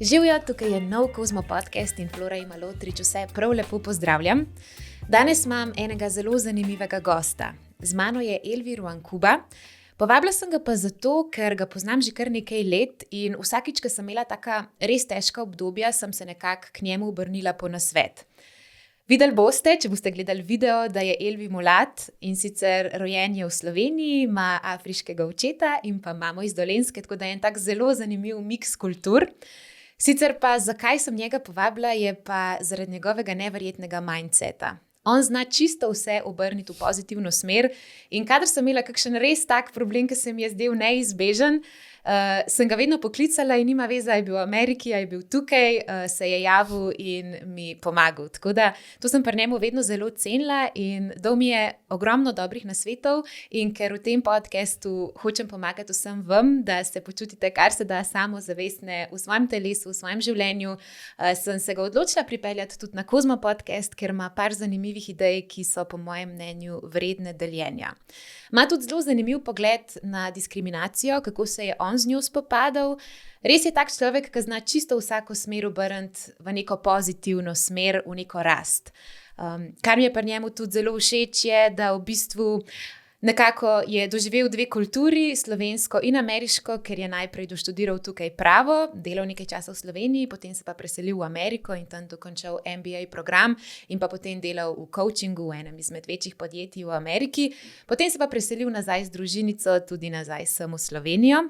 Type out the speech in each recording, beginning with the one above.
Živijo, tukaj je nov Kozmo podcast in Flora in Malotrič vse prav lepo pozdravljam. Danes imam enega zelo zanimivega gosta. Z mano je Elvi Ruankuba. Povabila sem ga pa zato, ker ga poznam že kar nekaj let in vsakič, ko sem imela taka res težka obdobja, sem se nekako k njemu obrnila po nasvet. Videli boste, če boste gledali video, da je Elvi Mulat in sicer rojen je v Sloveniji, ima afriškega očeta in pa mamo iz Dolenjske, tako da je en tak zelo zanimiv miks kultur. Sicer pa, zakaj sem njega povabila, je pa zaradi njegovega neverjetnega mindseta. On zna čisto vse obrniti v pozitivno smer in kadar sem imela kakšen res tak problem, ki se mi je zdel neizbežen, sem ga vedno poklicala in nima veze, je bil v Ameriki, je bil tukaj, se je javil in mi pomagal. Tako da to sem pri njemu vedno zelo cenila in dal mi je ogromno dobrih nasvetov in ker v tem podcastu hočem pomagati vsem vam, da se počutite kar se da samozavestne v svojem telesu, v svojem življenju, sem se ga odločila pripeljati tudi na Kozmo podcast, ker ima par zanimivih idej, ki so po mojem mnenju vredne deljenja. Ima tudi zelo zanimiv pogled na diskriminacijo, kako se je on z njo spopadal. Res je tak človek, ki zna čisto vsako smer obrniti v neko pozitivno smer, v neko rast. Kar mi je pri njemu tudi zelo všeč je, da v bistvu nekako je doživel dve kulturi, slovensko in ameriško, ker je najprej doštudiral tukaj pravo, delal nekaj časa v Sloveniji, potem se pa preselil v Ameriko in tam dokončal MBA program in pa potem delal v coachingu v enem izmed večjih podjetij v Ameriki. Potem se pa preselil nazaj z družinico, tudi nazaj sem v Slovenijo,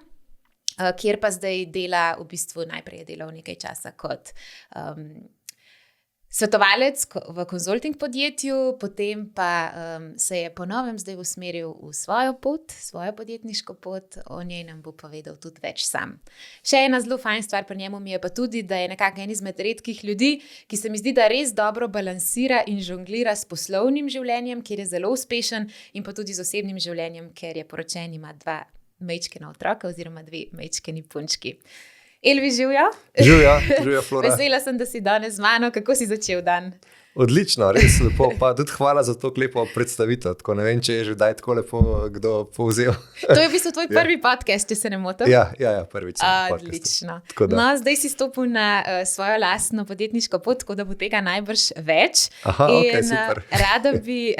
kjer pa zdaj dela, v bistvu najprej je delal nekaj časa kot svetovalec v konzulting podjetju, potem pa se je ponovem zdaj usmeril v svojo pot, svojo podjetniško pot, o njej nam bo povedal tudi več sam. Še ena zelo fajn stvar pri njemu mi je pa tudi, da je nekako en izmed redkih ljudi, ki se mi zdi, da res dobro balansira in žonglira s poslovnim življenjem, kjer je zelo uspešen in pa tudi z osebnim življenjem, ker je poročen, ima 2 majčkena otroka oziroma 2 majčkeni punčki. Elvi, živjo? Živjo, Flora. Vesela sem, da si danes z mano. Kako si začel dan? Odlično, res lepo. Pa tudi hvala za to lepo predstavitev. Tako ne vem, če je že daj tako lepo kdo povzel. To je v bistvu tvoj prvi podcast, če se ne motim. Ja, prvič. Odlično. No, zdaj si stopil na svojo lastno podjetniško pot, tako da bo tega najbrž več. Aha, ok, super.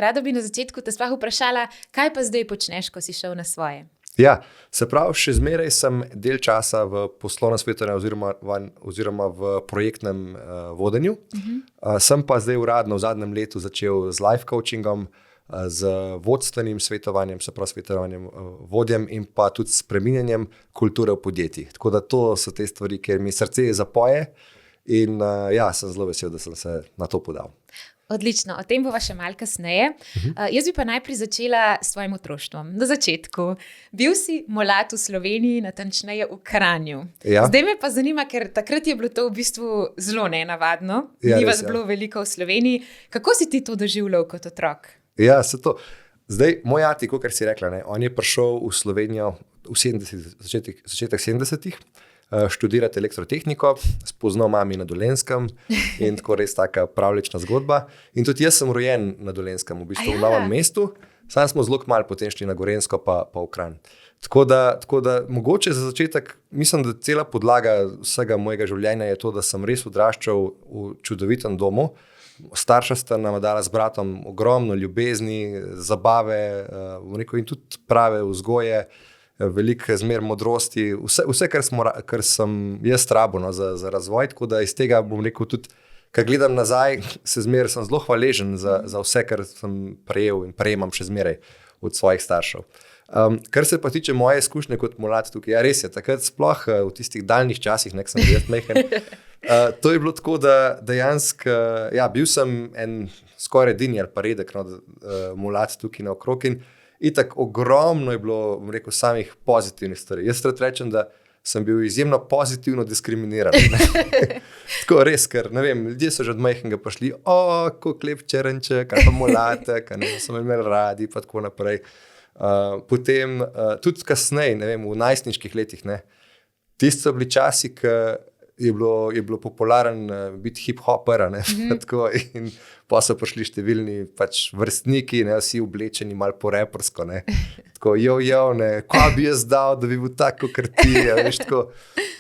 Rada bi na začetku te sploh vprašala, kaj pa zdaj počneš, ko si šel na svoje? Ja, se pravi, še zmeraj sem del časa v poslovnem svetovanju oziroma v projektnem vodenju. Sem pa zdaj uradno v zadnjem letu začel z life coachingom, z vodstvenim svetovanjem, se pravi svetovanjem vodjem in pa tudi spreminjanjem kulture v podjetjih. Tako da to so te stvari, kjer mi srce zapoje in sem zelo vesel, da sem se na to podal. Odlično, o tem bova še malo kasneje. Jaz bi pa najprej začela s svojim otroštvom. Na začetku, bil si Mulat v Sloveniji, natančneje v Kranju. Ja. Zdaj me pa zanima, ker takrat je bilo to v bistvu zelo nenavadno. Ni vas bilo veliko v Sloveniji. Kako si ti to doživljal kot otrok? Ja, se to. Zdaj, moj ati, kot si rekla, on je prišel v Slovenijo v začetek 70-ih. Študirati elektrotehniko, spoznal mami na Dolenjskem in tako res taka pravlična zgodba. In tudi jaz sem rojen na Dolenjskem, v bistvu v Novem mestu, sam smo zelo kmalu potem šli na Gorenjsko pa v Kranj. Tako da mogoče za začetek, mislim, da cela podlaga vsega mojega življenja je to, da sem res odraščal v čudovitem domu. Starša sta nam dala z bratom ogromno ljubezni, zabave, in tudi prave vzgoje, veliko zmer modrosti, vse kar sem jaz rabil za razvoj, tako da iz tega bom rekel tudi, ko gledam nazaj, sem zelo hvaležen za vse, kar sem prejel in prejemam še zmeraj od svojih staršev. Kar se pa tiče moje izkušnje kot Mulat tukaj, res je, takrat sploh v tistih daljnih časih, nek sem bil mehen, to je bilo tako, da dejansko, bil sem en skoraj edini ali pa redek Mulat tukaj naokrog in itak ogromno je bilo, bom rekel, samih pozitivnih stvari. Jaz rečem, da sem bil izjemno pozitivno diskriminiran. Tako res, ker ne vem, ljudje so že od majhnega prišli, kako lep črnček, ali pa Mulatek, so me imeli radi, pa tako naprej. Potem, tudi kasneje, ne vem, v najstniških letih, tisti so bili časi, ki je bilo popularen biti hip-hoper, tako, in pa so prišli številni vrstniki, vsi oblečeni malo po repersko, tako, kaj bi jaz dal, da bi bil tako, kot ti, veš, tako,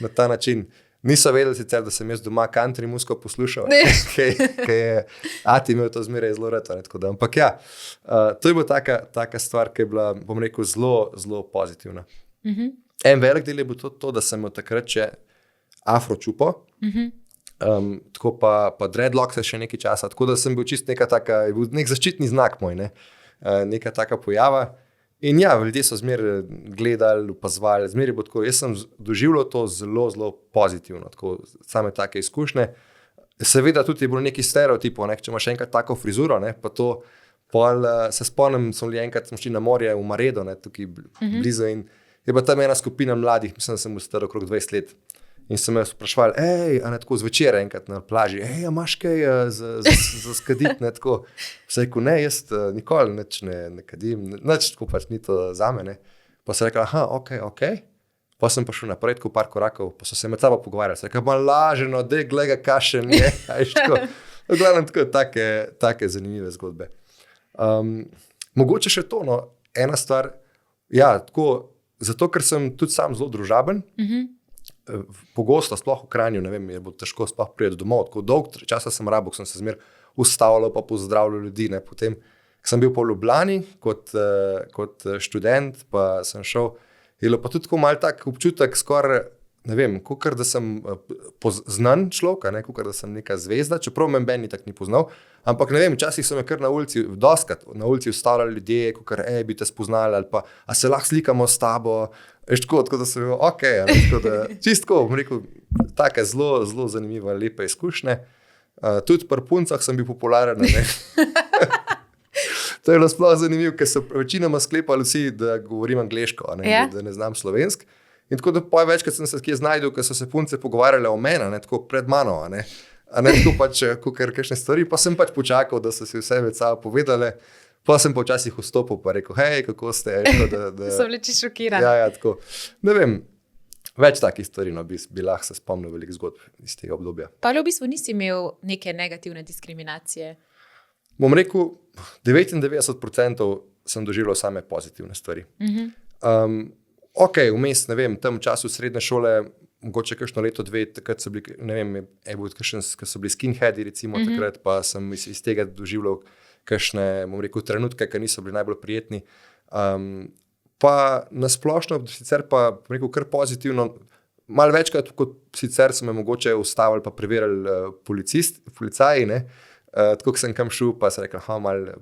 na ta način. Niso vedeli sicer, da sem jaz doma country muziko poslušal, ki je Ati imel to zmeraj zelo rad. Ampak ja, to je bila taka stvar, ki je bila, bom rekel, zelo, zelo pozitivna. En velik del je bil to, da sem od takrat še afro čupo, tako pa dreadlock se še nekaj časa, tako da sem bil čist nek zaščitni znak moj, neka taka pojava. In ja, ljudje so zmeraj gledali, opazovali, zmeraj bo tako. Jaz sem doživljal to zelo, zelo pozitivno, tako same take izkušnje. Seveda tudi je bilo neki stereotipov, če imaš enkrat tako frizuro, pa to, se spomnim, smo šli na morje v Maredo, tukaj blizu, in je bila tam ena skupina mladih, mislim, da sem bil star okrog 20 let. In sem me sprašval, tako zvečer enkrat na plaži, imaš kaj za skaditi, tako. Vse rekel, ne, jaz nikoli ne kadim, nič tako pač ni to zame, ne. Pa sem rekel, ok. Pa sem pa šel naprej, tako par korakov, pa so se med sabo pogovarjali. Sem rekel, malo laženo, gleda kašen je, tako. V glavnem tako, take zanimive zgodbe. Mogoče še to, ena stvar, ja, tako, zato, ker sem tudi sam zelo družaben, pogosto, sploh v Kranju, ne vem, je bo težko sploh priti domov, tako dolg časa sem rabil, sem se zmer ustavljal pa pozdravljal ljudi, potem sem bil po Ljubljani kot študent, pa sem šel, je bilo pa tudi tako malo tak občutek skoraj, ne vem, kakor da sem znan človek, kakor da sem neka zvezda, čeprav me Ben tak ni poznal, ampak ne vem, včasih so me kar na ulici, doskrat na ulici ustavljali ljudje, kakor, bi te spoznali, ali pa, a se lahko slikamo s tabo, tako da sem bil, tako da, čistko, bom rekel, take zelo, zelo zanimiva, lepa izkušnje. Tudi pri puncah sem bil popularen, To je bilo sploh zanimivo, ker so večinoma sklepali vsi, da govorim angleško, da ne znam slovensk. In tako da večkrat sem se kje znajdel, ker so se punce pogovarjale o mene, tako pred mano, tako pač, kakor kakšne stvari, pa sem pač počakal, da so si vse med sabo povedale. Pa sem pa včasih vstopil pa rekel, kako ste? So bili šokirani. Ja, tako. Ne vem, več takih stvari, bi lahko se spomnil veliko zgodb iz tega obdobja. Pa v bistvu nisi imel neke negativne diskriminacije? Bom rekel, 99% sem doživljal same pozitivne stvari. Vmes, ne vem, tam v času srednje šole, mogoče kakšno leto, dve, takrat so bili, ne vem, ko so bili skinheadi, recimo, takrat pa sem iz tega doživljal kakšne, bom rekel, trenutke, ki niso bili najbolj prijetni. Pa nasplošno, sicer pa, bom rekel, kar pozitivno, malo večkrat, kot sicer so me mogoče ustavili pa preverjali policaji, tako, ko sem kam šel, pa sem rekel, malo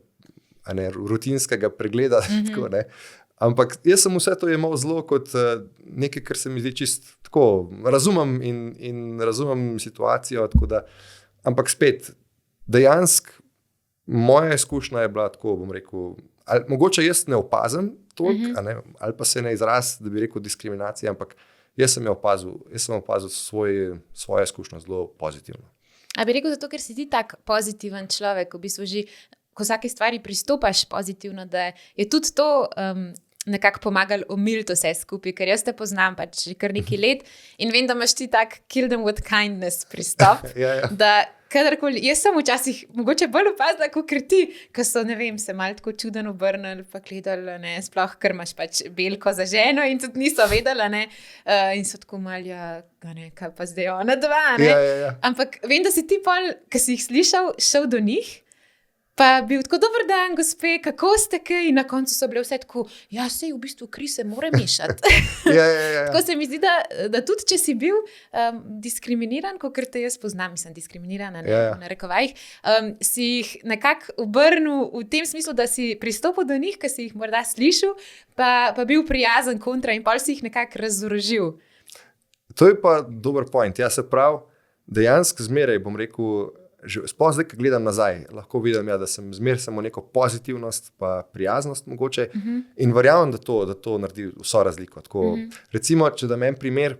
rutinskega pregleda, tako, Ampak jaz sem vse to imel zelo kot nekaj, kar se mi zdi čist tako, razumem in razumem situacijo, tako da, ampak spet, dejansko, moja izkušnja je bila tako, bom rekel, mogoče jaz ne opazim toliko, ali pa se ne izraz, da bi rekel diskriminacija, ampak jaz sem opazil svojo izkušnjo zelo pozitivno. A bi rekel zato, ker si ti tak pozitiven človek, v bistvu že, ko vsake stvari pristopaš pozitivno, da je tudi to nekako pomagalo omiliti vse skupaj, ker jaz te poznam pač že kar nekaj let in vem, da imaš ti tak kill them with kindness pristop, da kadarkoli, jaz sem včasih mogoče bolj opazila, kot ti, ki so, ne vem, se malo tako čuden obrnili, pa gledali, sploh, ker imaš pač belko za ženo in tudi niso vedeli, in so tako malo, kaj pa zdaj ona dva, Ampak vem, da si ti pol, ki si jih slišal, šel do njih, pa bil tako, dober dan, gospe, kako ste kaj? In na koncu so bile vse tako, sej v bistvu kri se mora mešati. Tako se mi zdi, da tudi, če si bil diskriminiran, kakor te jaz poznam, mislim, diskriminirana, v narekovajih, si jih nekako obrnil v tem smislu, da si pristopil do njih, ki si jih morda slišal, pa bil prijazen kontra in pol si jih nekako razorožil. To je pa dober point. Ja, se pravi, dejansko zmeraj, bom rekel, sploh zdaj, ko gledam nazaj, lahko vidim, da sem zmeraj samo neko pozitivnost pa prijaznost mogoče in verjamem, da to naredi vso razliko. Tako, recimo, če dam en primer,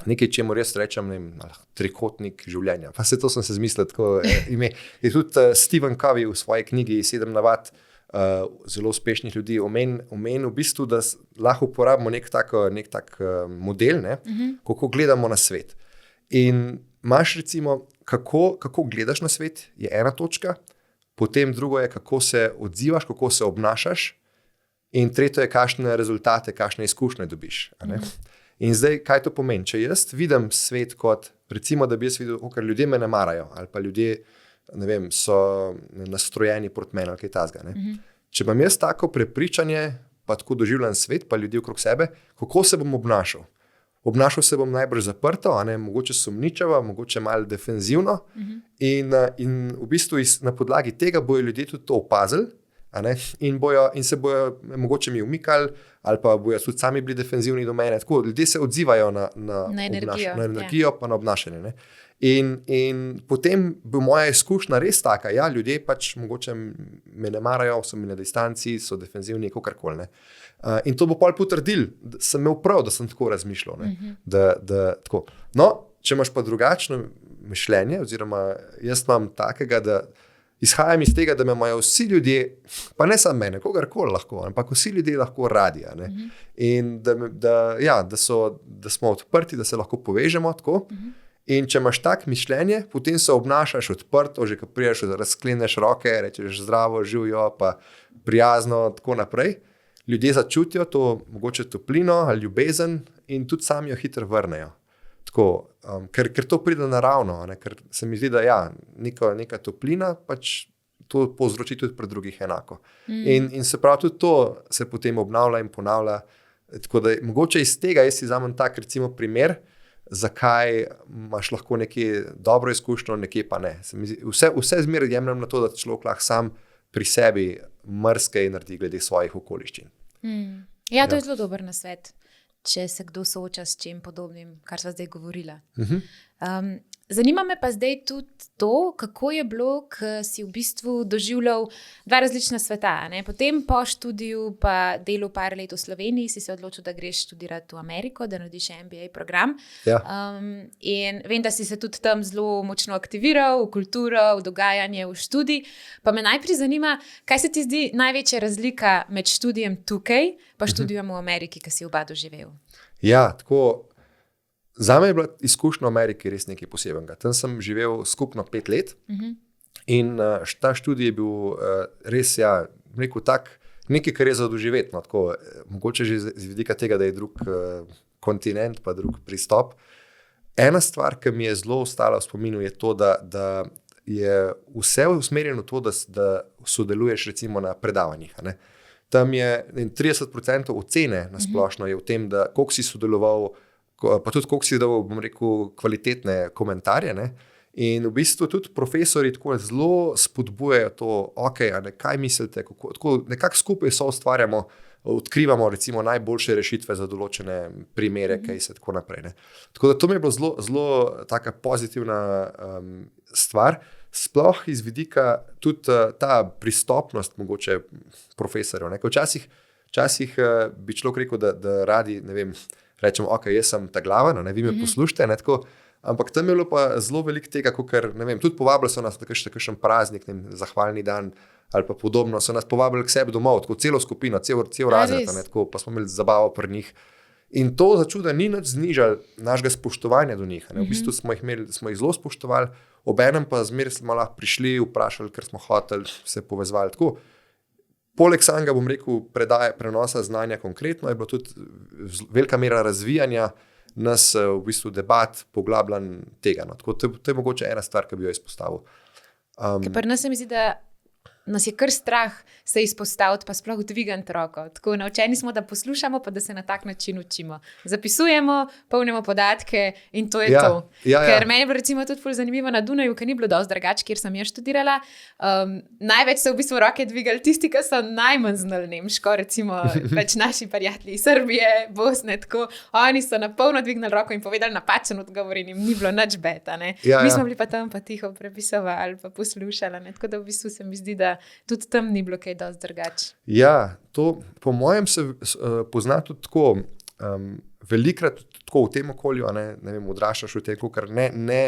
nekaj, čemu res rečem, ne vem, trikotnik življenja. Pa to sem se zmislil, tako ime. Je tudi Stephen Covey v svoji knjigi 7 navad zelo uspešnih ljudi omenil v bistvu, da lahko uporabimo nek tak model, kako gledamo na svet. In imaš recimo, kako gledaš na svet, je ena točka, potem drugo je, kako se odzivaš, kako se obnašaš in tretje je, kakšne rezultate, kakšne izkušnje dobiš. In zdaj, kaj to pomeni? Če jaz vidim svet kot, recimo, da bi jaz videl, ker ljudje me ne marajo, ali pa ljudje, ne vem, so nastrojeni proti meni, ali kaj takega. Če imam jaz tako prepričanje, pa tako doživljam svet, pa ljudi okrog sebe, kako se bom obnašal? Obnašal se bom najbrž zaprto, mogoče sumničavo, mogoče malo defenzivno, in v bistvu na podlagi tega bojo ljudje tudi to opazili, in se bojo mogoče mi umikali, ali pa bojo tudi sami bili defenzivni do mene. Tako, ljudje se odzivajo na energijo, pa na obnašanje. Ne? In potem bo moja izkušnja res taka, ja, ljudje pač mogoče me ne marajo, so mi na distanci, so defenzivni, kakorkoli. In to bo pol potrdil, da sem imel prav, da sem tako razmišljal. Tako. No, če imaš pa drugačno mišljenje, oziroma jaz imam takega, da izhajam iz tega, da me imajo vsi ljudje, pa ne samo mene, kogarkoli lahko, ampak vsi ljudje lahko radi. In da smo odprti, da se lahko povežemo tako. In če imaš tak mišljenje, potem se obnašaš odprto, že ko priješ, razkleneš roke, rečeš zdravo, živijo, pa prijazno, tako naprej. Ljudje začutijo to, mogoče toplino ali ljubezen, in tudi sami jo hitro vrnejo. Tako, ker to pride naravno, ker se mi zdi, da ja, neka toplina pač to povzroči tudi pri drugih enako. In se pravi, tudi to se potem obnavlja in ponavlja. Tako da mogoče iz tega jaz si vzamem tak recimo primer, zakaj imaš lahko nekje dobro izkušnjo, nekje pa ne. Vse zmeraj jemljem na to, da človek lahko sam pri sebi marsikaj naredi glede svojih okoliščin. Ja, to je zelo dober nasvet, če se kdo sooča s čim podobnim, kar sva zdaj govorila. Zanima me pa zdaj tudi to, kako je bilo, ko si v bistvu doživljal dva različna sveta. Potem po študiju pa delu par let v Sloveniji si se odločil, da greš študirati v Ameriko, da narediš MBA program. Ja. In vem, da si se tudi tam zelo močno aktiviral v kulturo, v dogajanje, v študij. Pa me najprej zanima, kaj se ti zdi največja razlika med študijem tukaj pa študijem v Ameriki, ki si oba doživel? Ja, tako. Zame je bila izkušnja v Ameriki res nekaj posebnega. Tam sem živel skupno 5 let in ta študij je bil res, rekel tak, nekaj, kar je za doživeti. No, tako, mogoče že z vidika tega, da je drug kontinent, pa drug pristop. Ena stvar, ki mi je zelo ostala v spominu, je to, da je vse usmerjeno v to, da sodeluješ recimo na predavanjih. Tam je 30% ocene na splošno je v tem, da koliko si sodeloval, pa tudi koliko si dal, bom rekel, kvalitetne komentarje. In v bistvu tudi profesori tako zelo spodbujajo to, kaj mislite, nekako skupaj soustvarjamo, odkrivamo recimo najboljše rešitve za določene primere, kaj se tako naprej. Tako da to mi je bilo zelo, zelo taka pozitivna stvar, sploh iz vidika tudi ta pristopnost mogoče profesorjev. Včasih bi človek rekel, da radi, ne vem, rečemo, jaz sem ta glaven, vi me poslušajte, ampak tam je bilo pa zelo veliko tega, ker, ne vem, tudi povabili so nas na kakšen praznik, zahvalni dan ali pa podobno, so nas povabili k sebi domov, tako celo skupino, cel razred, pa smo imeli zabavo pri njih. In to začuda ni nič znižalo našega spoštovanja do njih. V bistvu smo jih zelo spoštovali, obenem pa zmeraj smo lahko prišli, vprašali, ker smo hoteli se povezovali tako. Poleg samega, bom rekel, prenosa znanja konkretno, je bilo tudi velika mera razvijanja nas v bistvu debat, poglabljanj tega. Tako, to je mogoče ena stvar, ki bi jo izpostavil. Pri nas se mi zdi, da nas je kar strah se izpostaviti, pa sploh dvigati roko. Tako naučeni smo, da poslušamo, pa da se na tak način učimo. Zapisujemo, polnimo podatke in to je to. Ker meni je bilo recimo tudi ful zanimivo na Dunaju, ker ni bilo dosti drugače, kjer sem jaz študirala. Največ so v bistvu roke dvigali tisti, ki so najmanj znali nemško, recimo več naši prijatelji iz Srbije, Bosne, tako. Oni so na polno dvignili roko in povedali napačen odgovor in jim ni bilo nič beta. Mi smo bili pa tam pa tiho prepisovali ali pa poslušali. Tako da v bistvu se mi zdi, da tudi tam ni bilo kaj dosti drugače. Ja, to po mojem se pozna tudi tako, velikrat tako v tem okolju, ne vem, odraščaš v tem, ker ne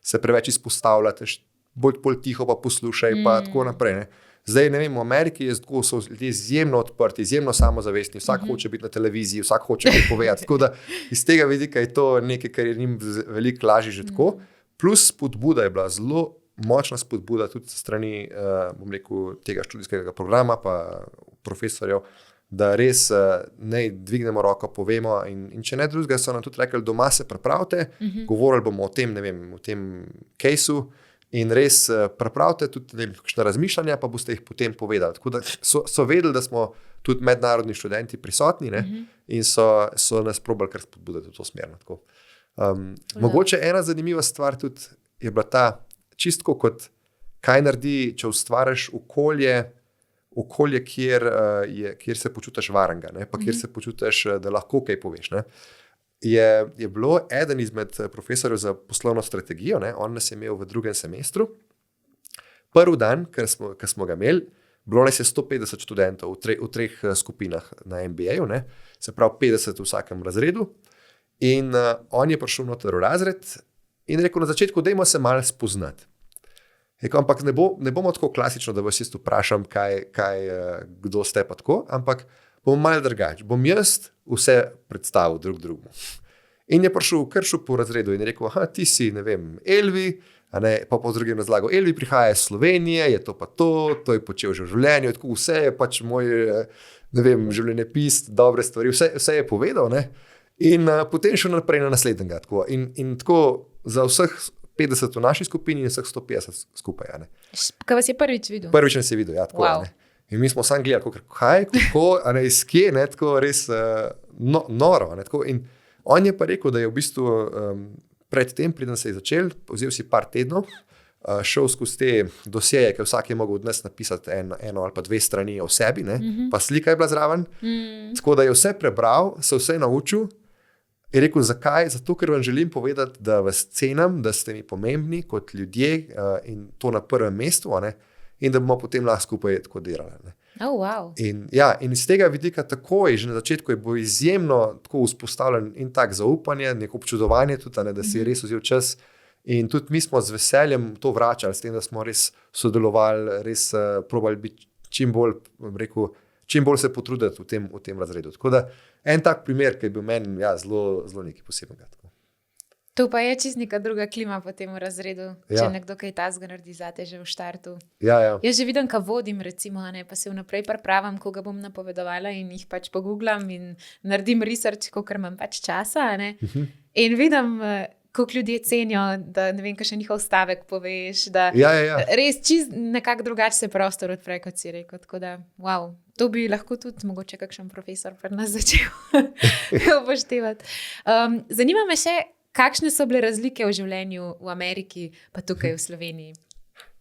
se preveč izpostavljate, bolj tiho pa poslušaj, pa tako naprej. Zdaj, ne vem, v Ameriki so ljudje izjemno odprti, izjemno samozavestni, vsak hoče biti na televiziji, vsak hoče kaj povedati. Tako da iz tega vidika je to nekaj, kar je njim veliko lažje že tako. Plus spodbuda je bila zelo močna spodbuda tudi strani, bom rekel, tega študijskega programa pa profesorjev, da res ne dvignemo roko, povemo. In če ne drugega, so nam tudi rekli, doma se pripravite, govorili bomo o tem, ne vem, o tem kejsu in res pripravite tudi kakšne razmišljanja, pa boste jih potem povedali. Tako da so vedeli, da smo tudi mednarodni študenti prisotni, ne, in so nas probali kar spodbuditi v to smer. Mogoče ena zanimiva stvar tudi je bila ta, čistko kot kaj naredi, če ustvariš okolje, kjer se počutiš varnega, ne, pa kjer se počutiš, da lahko kaj poveš. Ne. Je bilo eden izmed profesorjev za poslovno strategijo, ne, on nas je imel v 2. semestru. Prvi dan, ker smo ga imeli, bilo nas je 150 študentov v 3 skupinah na MBA-ju, ne, se pravi 50 v vsakem razredu. In on je prišel noter v razred in rekel na začetku, dajmo se malo spoznati. Ampak ne bomo tako klasično, da vas jaz vprašam, kdo ste pa tako, ampak bom malo drugače. Bom jaz vse predstavil drugemu. In je prišel po razredu in je rekel, ti si, ne vem, Elvi, pa po drugem razlagal, Elvi prihaja iz Slovenije, je to pa to je počel že v življenju, tako vse je pač moj, ne vem, življenjepis, dobre stvari, vse je povedal, ne. In potem šel naprej na naslednjega. Tako. In tako za vseh 50 v naši skupini in vseh 150 skupaj. Kaj vas je prvič videl? Prvič nas je videl, ja, tako. Wow. In mi smo sam gledali, kako, iz kje, ne, tako res noro. Ne, tako. In on je pa rekel, da je v bistvu pred tem, preden se je začel, vzel si par tednov, šel skozi te dosjeje, ki vsak je mogel od nas napisati eno ali pa 2 strani o sebi, ne, pa slika je bila zraven. Tako da je vse prebral, se vse naučil. Je rekel, zakaj? Zato, ker vam želim povedati, da vas cenim, da ste mi pomembni kot ljudje in to na prvem mestu, ne? In da bomo potem lahko skupaj tako delali. Ne? Oh, wow. In iz tega vidika takoj, že na začetku je bilo izjemno tako vzpostavljen in tak zaupanje, neko občudovanje tudi, ne, da si res vzel čas. In tudi mi smo z veseljem to vračali, s tem, da smo res sodelovali, res probali biti čim bolj se potruditi v tem razredu. Tako da en tak primer, ki je bil meni zelo nekaj posebnega. To pa je čist neka druga klima po tem razredu, če nekdo kaj tazga naredi zate že v štartu. Ja. Jaz že vidim, kaj vodim, recimo, pa se vnaprej pripravim, koga bom napovedovala in jih pač pogooglam in naredim research, kolikor imam pač časa. In vidim, koliko ljudje cenijo, da ne vem, kaj še njihov stavek poveš, da res čist nekako drugače se prostor odpre, kot si rekel. Tako da, wow, to bi lahko tudi mogoče kakšen profesor pri nas začel upoštevati. Zanima me še, kakšne so bile razlike v življenju v Ameriki, pa tukaj v Sloveniji?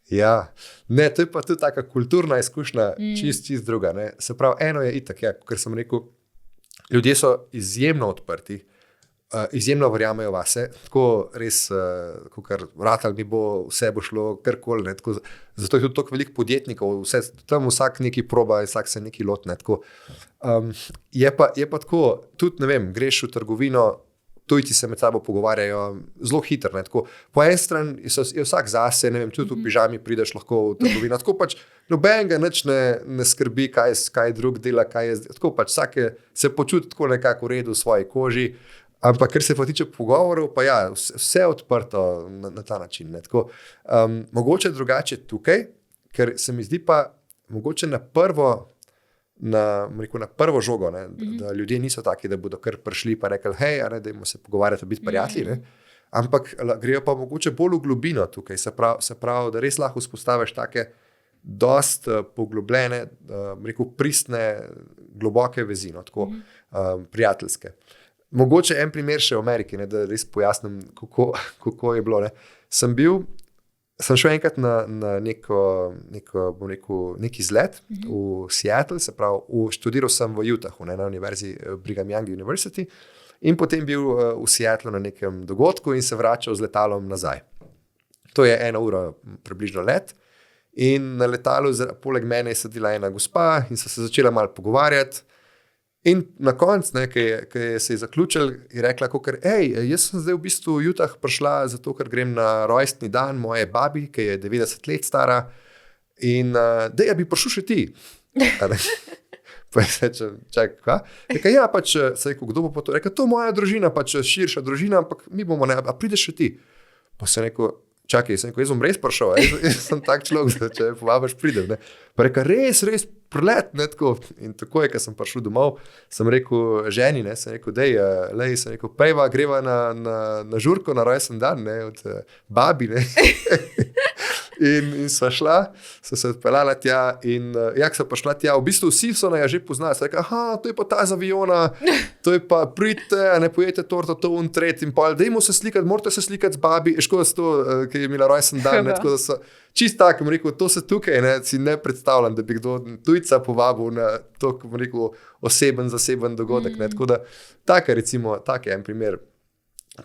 Ja, ne, to je pa tudi taka kulturna izkušnja, čist druga. Ne. Se pravi, eno je itak, ker sem rekel, ljudje so izjemno odprti, izjemno verjamejo vase, tako res, kakor vratal mi bo, vse bo šlo, karkoli. Zato je tudi toliko veliko podjetnikov, tam vsak nekaj proba, vsak se nekaj lot. Ne, je pa tako, tudi ne vem, greš v trgovino, tujci se med sabo pogovarjajo zelo hitro. Ne, tako, po eni strani je vsak zase, ne vem, tudi v pižami prideš lahko v trgovino, tako pač nobenega nič ne skrbi, kaj drug dela, tako pač vsak se počuti tako nekako v redu v svoji koži. Ampak, ker se pa tiče pogovorov, pa vse je odprto na ta način. Ne? Tako, mogoče drugače tukaj, ker se mi zdi pa mogoče na prvo žogo, ne? Da ljudje niso taki, da bodo kar prišli pa rekli, hej, dajmo se pogovarjati, biti prijatelji. Ne? Ampak grejo pa mogoče bolj v globino tukaj, se pravi, da res lahko vzpostaviš take dost poglobljene, pristne, globoke vezi, no? Tako, prijateljske. Mogoče en primer še v Ameriki, ne, da res pojasnim, kako je bilo. Ne. Sem šel enkrat na nek izlet v Seattle, se pravi, študiral sem v Utahu, ne, na univerzi Brigham Young University in potem bil v Seattlu na nekem dogodku in se vračal z letalom nazaj. To je 1 ura približno let in na letalu poleg mene je sedela ena gospa in so se začela malo pogovarjati. In na koncu, ki se je zaključil, je rekla, jaz sem zdaj v bistvu v Utah prišla zato, ker grem na rojstni dan moje babi, ki je 90 let stara in da bi prišel še ti. Pa je rekel, čakaj, kva? Rekel, ja, pač, se rekel, kdo bo pa to? Rekel, to moja družina, pač širša družina, ampak mi bomo, a prideš še ti? Pa se rekel, čakaj, jaz bom res prišel, jaz sem tak človek, da če povabiš, pridem. Ne. Pa reka, res prelet, ne, tako. In tako je, ko sem prišel domov, sem rekel ženi, ne, sem rekel, sem rekel, pejva, greva na žurko, na rojsten dan, ne, od babi, ne. In sva šla, so se odpeljala tja in jak so pa šla tja, v bistvu vsi so nas že poznali, so rekli, aha, to je pa ta z aviona, to je pa, pridite, ne pojete torto, to un tret in pol, dajmo se slikati, morate se slikati z babi, škoda s to, ki je imela rojsten dan, ne, tako da so čist tako, rekel, to se tukaj, ne, si ne predstavljam, da bi kdo tujca povabil na to, rekel, zaseben dogodek, ne, tako da tak je en primer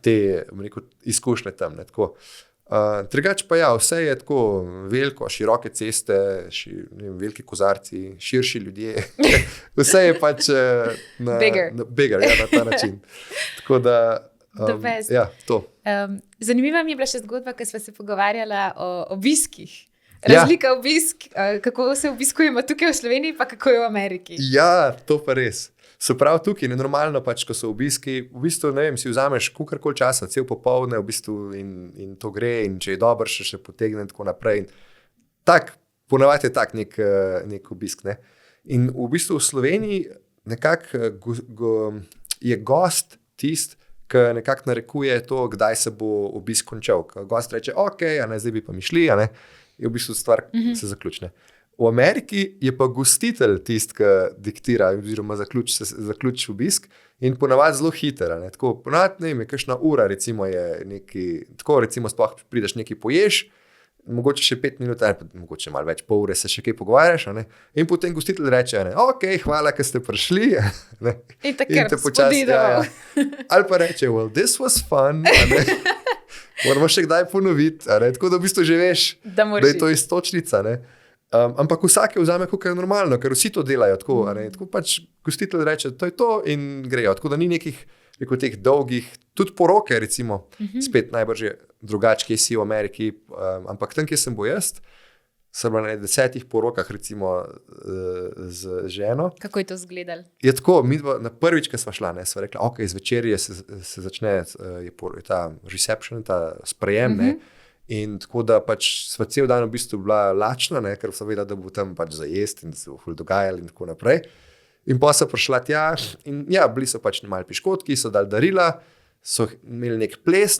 te, rekel, izkušnje tam, ne, tako. Drugače pa ja, vse je tako veliko, široke ceste, veliki kozarci, širši ljudje, vse je pač bigger, ja, na ta način. Tako da, ja, to. Zanimiva mi je bila še zgodba, ko sva se pogovarjala o obiskih. Razlika obisk, kako se obiskujemo tukaj v Sloveniji, pa kako je v Ameriki. Ja, to pa res. Se pravi tukaj, nenormalno pač, ko so obiski, v bistvu, ne vem, si vzameš kakorkoli časa, cel popoldne, v bistvu, in to gre, in če je dobro, še potegne in tako naprej. In tak, ponavadi je tak nek obisk, ne. In v bistvu v Sloveniji nekako je gost tist, ki nekako narekuje to, kdaj se bo obisk končal. Ko gost reče, ok, zdaj bi pa mi šli, je v bistvu stvar se zaključne. V Ameriki je pa gostitelj tist, ki diktira oziroma zaključi obisk in ponavadi zelo hiter. Tako ponavadi, ne vem, je kakšna ura, recimo je neki, tako recimo sploh prideš nekaj poješ, mogoče še 5 minut, mogoče malo več, pol ure se še kaj pogovarjaš, in potem gostitelj reče, ok, hvala, ker ste prišli. In te počasi ja. Ali pa reče, well, this was fun, moramo še kdaj ponoviti, tako da v bistvu že veš, da je to iztočnica, ampak vsake vzame, kako je normalno, ker vsi to delajo tako, tako pač gostitelj reče, to je to in grejo, tako da ni nekih teh dolgih, tudi poroke recimo, spet najbrž je drugače, kje si v Ameriki, ampak tam, kje sem bil jaz, sem bila na 10 porokah recimo z ženo. Kako je to izgledalo? Je tako, na prvič, ko sva šla, sva rekla, ok, zvečer se začne je ta reception, ta sprejem, in tako da pač sva cel dan v bistvu bila lačna, ker sva vedela, da bo tam pač zajest in da se bo ful dogajalo in tako naprej. In pa so prišla tja in ja, bili so pač malo piškotki, so dali darila, so imeli nek ples,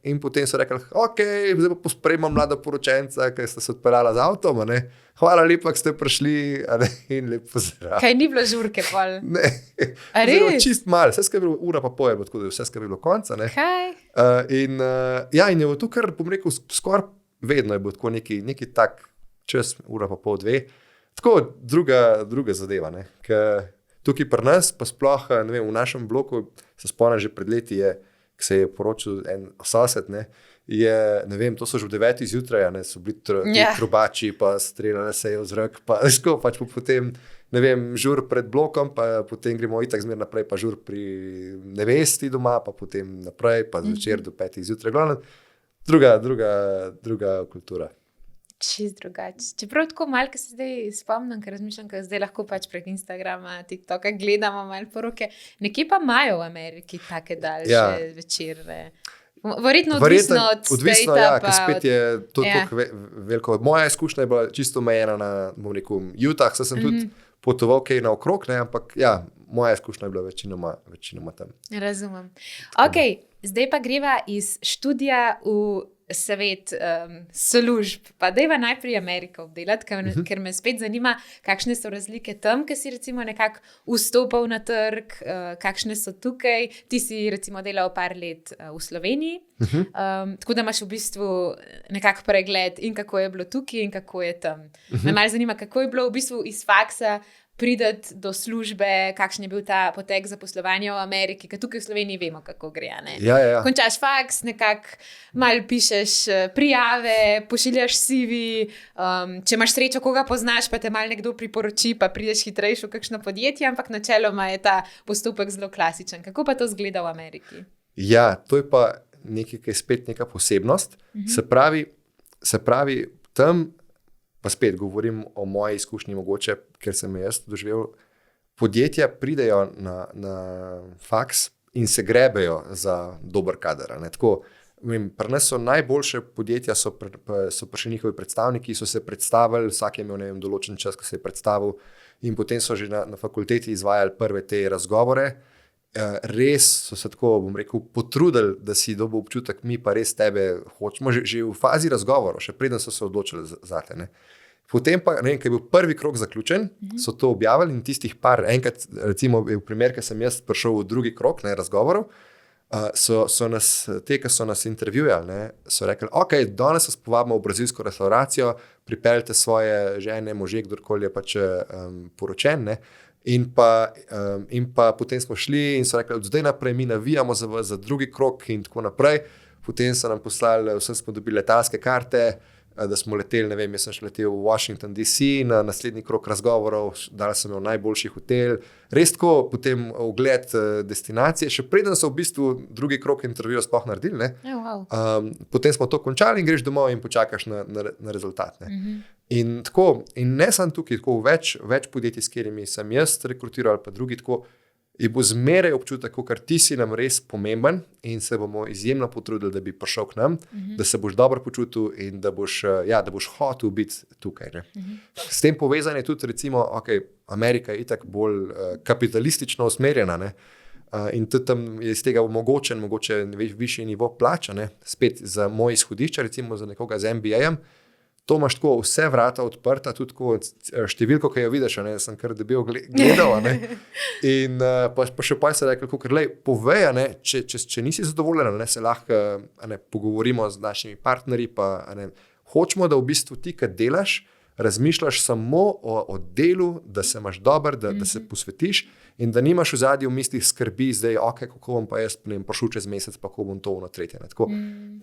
in potem so rekli, ok, zdaj pa pospremam mlada poročenca, ki sta se odpeljala z avtom, hvala lepa, ki ste prišli, in lep pozdrav. Kaj ni bilo žurke pol? Ne, čist malo, vse skaj je bilo ura pa pol, tako da je vse skaj je bilo konca. Kaj? In je bilo to, kar bom rekel, skoraj vedno je bilo tako neki tak čas, ura pa pol, 2. Tako druga zadeva, ker tukaj pri nas, pa sploh, ne vem, v našem bloku, se spomnim že pred leti je, ki se je poročil en sosed, je, ne vem, to so že v 9 zjutraj, so bili trubači, pa streljali se je v zrak, pa ško, pač potem, ne vem, žur pred blokom, pa potem gremo itak zmer naprej, pa žur pri nevesti doma, pa potem naprej, pa zvečer do 5 zjutraj, glavno, druga kultura. Čist drugače. Čeprav tako malo, ko se zdaj spomnim, ker razmišljam, ker zdaj lahko pač prek Instagrama, TikToka gledamo malo poroke. Nekje pa imajo v Ameriki take daljše večerne. Verjetno odvisno od Odvisno, ja, ker spet je to tako veliko. Moja izkušnja je bila čisto omejena na, bom rekel, Utah, saj sem tudi potoval kaj naokrog, ampak ja, moja izkušnja je bila večinoma tam. Razumem. Ok, zdaj pa greva iz študija v svet služb. Pa dajva najprej Ameriko obdelati, ker me spet zanima, kakšne so razlike tam, ker si recimo nekako vstopal na trg, kakšne so tukaj. Ti si recimo delal par let v Sloveniji, tako da imaš v bistvu nekako pregled in kako je bilo tukaj in kako je tam. Me malo zanima, kako je bilo v bistvu iz faksa prideti do službe, kakšen je bil ta potek zaposlovanja v Ameriki, ker tukaj v Sloveniji vemo, kako gre. Ja. Končaš faks, nekako malo pišeš prijave, pošiljaš CV, če imaš srečo, koga poznaš, pa te malo nekdo priporoči, pa prideš hitrejš v kakšno podjetje, ampak načeloma je ta postopek zelo klasičen. Kako pa to izgleda v Ameriki? Ja, to je pa nekaj, ki je spet neka posebnost. Se pravi, tam pa spet govorim o moji izkušnji mogoče, ker sem jaz doživel, podjetja pridejo na faks in se grebejo za dober kader. Tako, pri nas so najboljše podjetja, so prišli njihovi predstavniki, so se predstavili, vsak je imel določen čas, ko se je predstavil, in potem so že na fakulteti izvajali prve te razgovore. Res so se tako, bom rekel, potrudili, da si dobil občutek, mi pa res tebe hočemo, že v fazi razgovorov, še preden so se odločili zate. Ne. Potem pa, ne vem, ko je bil prvi krog zaključen, so to objavili in tistih par, enkrat, recimo v primer, ko sem jaz prišel v drugi krog razgovorov, so nas, te, ki so nas intervjujali, ne, so rekli, ok, danes vas povabimo v brazilsko restauracijo, pripeljite svoje žene, može, kdorkoli je pač poročen, ne. In pa potem smo šli in so rekli, od zdaj naprej mi navijamo za drugi krog in tako naprej. Potem so nam poslali, vse smo dobili letalske karte, da smo leteli, ne vem, jaz sem še letel v Washington DC na naslednji krog razgovorov, dali sem imel najboljši hotel, res tako, potem ogled destinacije, še preden so v bistvu drugi krog intervjuja sploh naredili, ne. Wow. Potem smo to končali in greš domov in počakaš na rezultat, ne. In tako, in ne samo tukaj, tako več podjetij, s katerimi sem jaz rekrutiral, ali pa drugi, tako je bo zmeraj občutek, ker ti si nam res pomemben in se bomo izjemno potrudili, da bi prišel k nam, da se boš dobro počutil in da boš hotel biti tukaj. Ne. S tem povezan je tudi, recimo, Amerika je itak bolj kapitalistično usmerjena, ne. In tudi tam je iz tega omogočen višji nivo plača, ne. Spet za moj izhodišče, recimo za nekoga z MBA-jem, to imaš tako vse vrata odprta, tudi tako številko, ki jo vidiš, ne, sem kar debel gledal, ne. In pa še pa se rekel, povej, ne, če nisi zadovoljen, ne, se lahko pogovorimo z našimi partnerji, pa ne, hočemo, da v bistvu ti, kad delaš, razmišljaš samo o delu, da se imaš dober, da se posvetiš in da nimaš v zadnji v mislih skrbi, zdaj, kako bom pa jaz prišel čez mesec, pa kako bom to na tretje. Ne.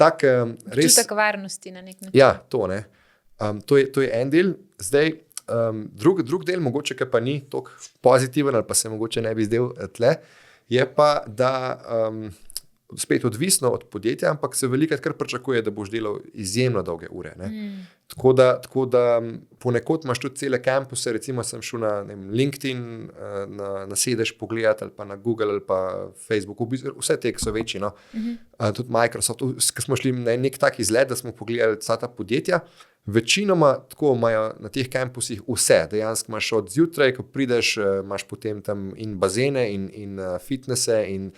Tako, res, čutek varnosti na nek način. Ja, to ne. To je en del, zdaj drug del, mogoče ki pa ni toliko pozitiven ali pa se mogoče ne bi zdel tle, je pa, da spet odvisno od podjetja, ampak se velikokrat kar pričakuje, da boš delal izjemno dolge ure. Ne. Tako da ponekod imaš tudi cele kampuse, recimo sem šel na LinkedIn, na sedež pogledati ali pa na Google ali pa Facebook, vse te, ki so večji, no. Tudi Microsoft, ko smo šli na nek tak izlet, da smo pogledali vsa ta podjetja, večinoma tako imajo na teh kampusih vse, dejansko imaš od zjutraj, ko prideš, imaš potem tam in bazene in fitnesse in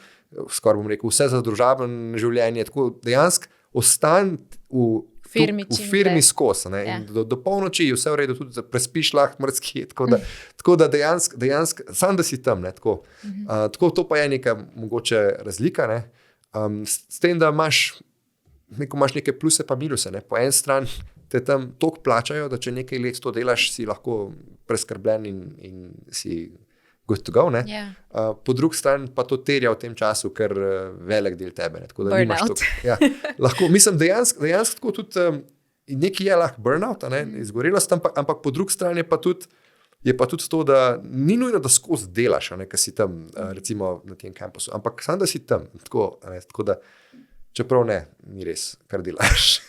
skoraj bom rekel, vse za družabno življenje, tako dejansko ostan v firmi skos, ne, in do polnoči je vse v redu, tudi prespiš lahko mrzki, tako da dejansko, sam da si tam, ne, tako to pa je neka mogoče razlika, ne, s tem, da imaš neke pluse pa minuse, ne, po en stran te tam toliko plačajo, da če nekaj let to delaš, si lahko preskrbljen in si good to go, ne. Po drugi strani pa to terja v tem času, ker velik del tebe, ne, tako da nimaš to. Ja, lahko, mislim, dejansko tako tudi nekaj je lahko burnout, ne, izgorelost, ampak po drugi strani je pa tudi to, da ni nujno, da skozi delaš, ne, ker si tam, recimo na tem kampusu, ampak samo, da si tam, tako da, čeprav ne, ni res, kar delaš.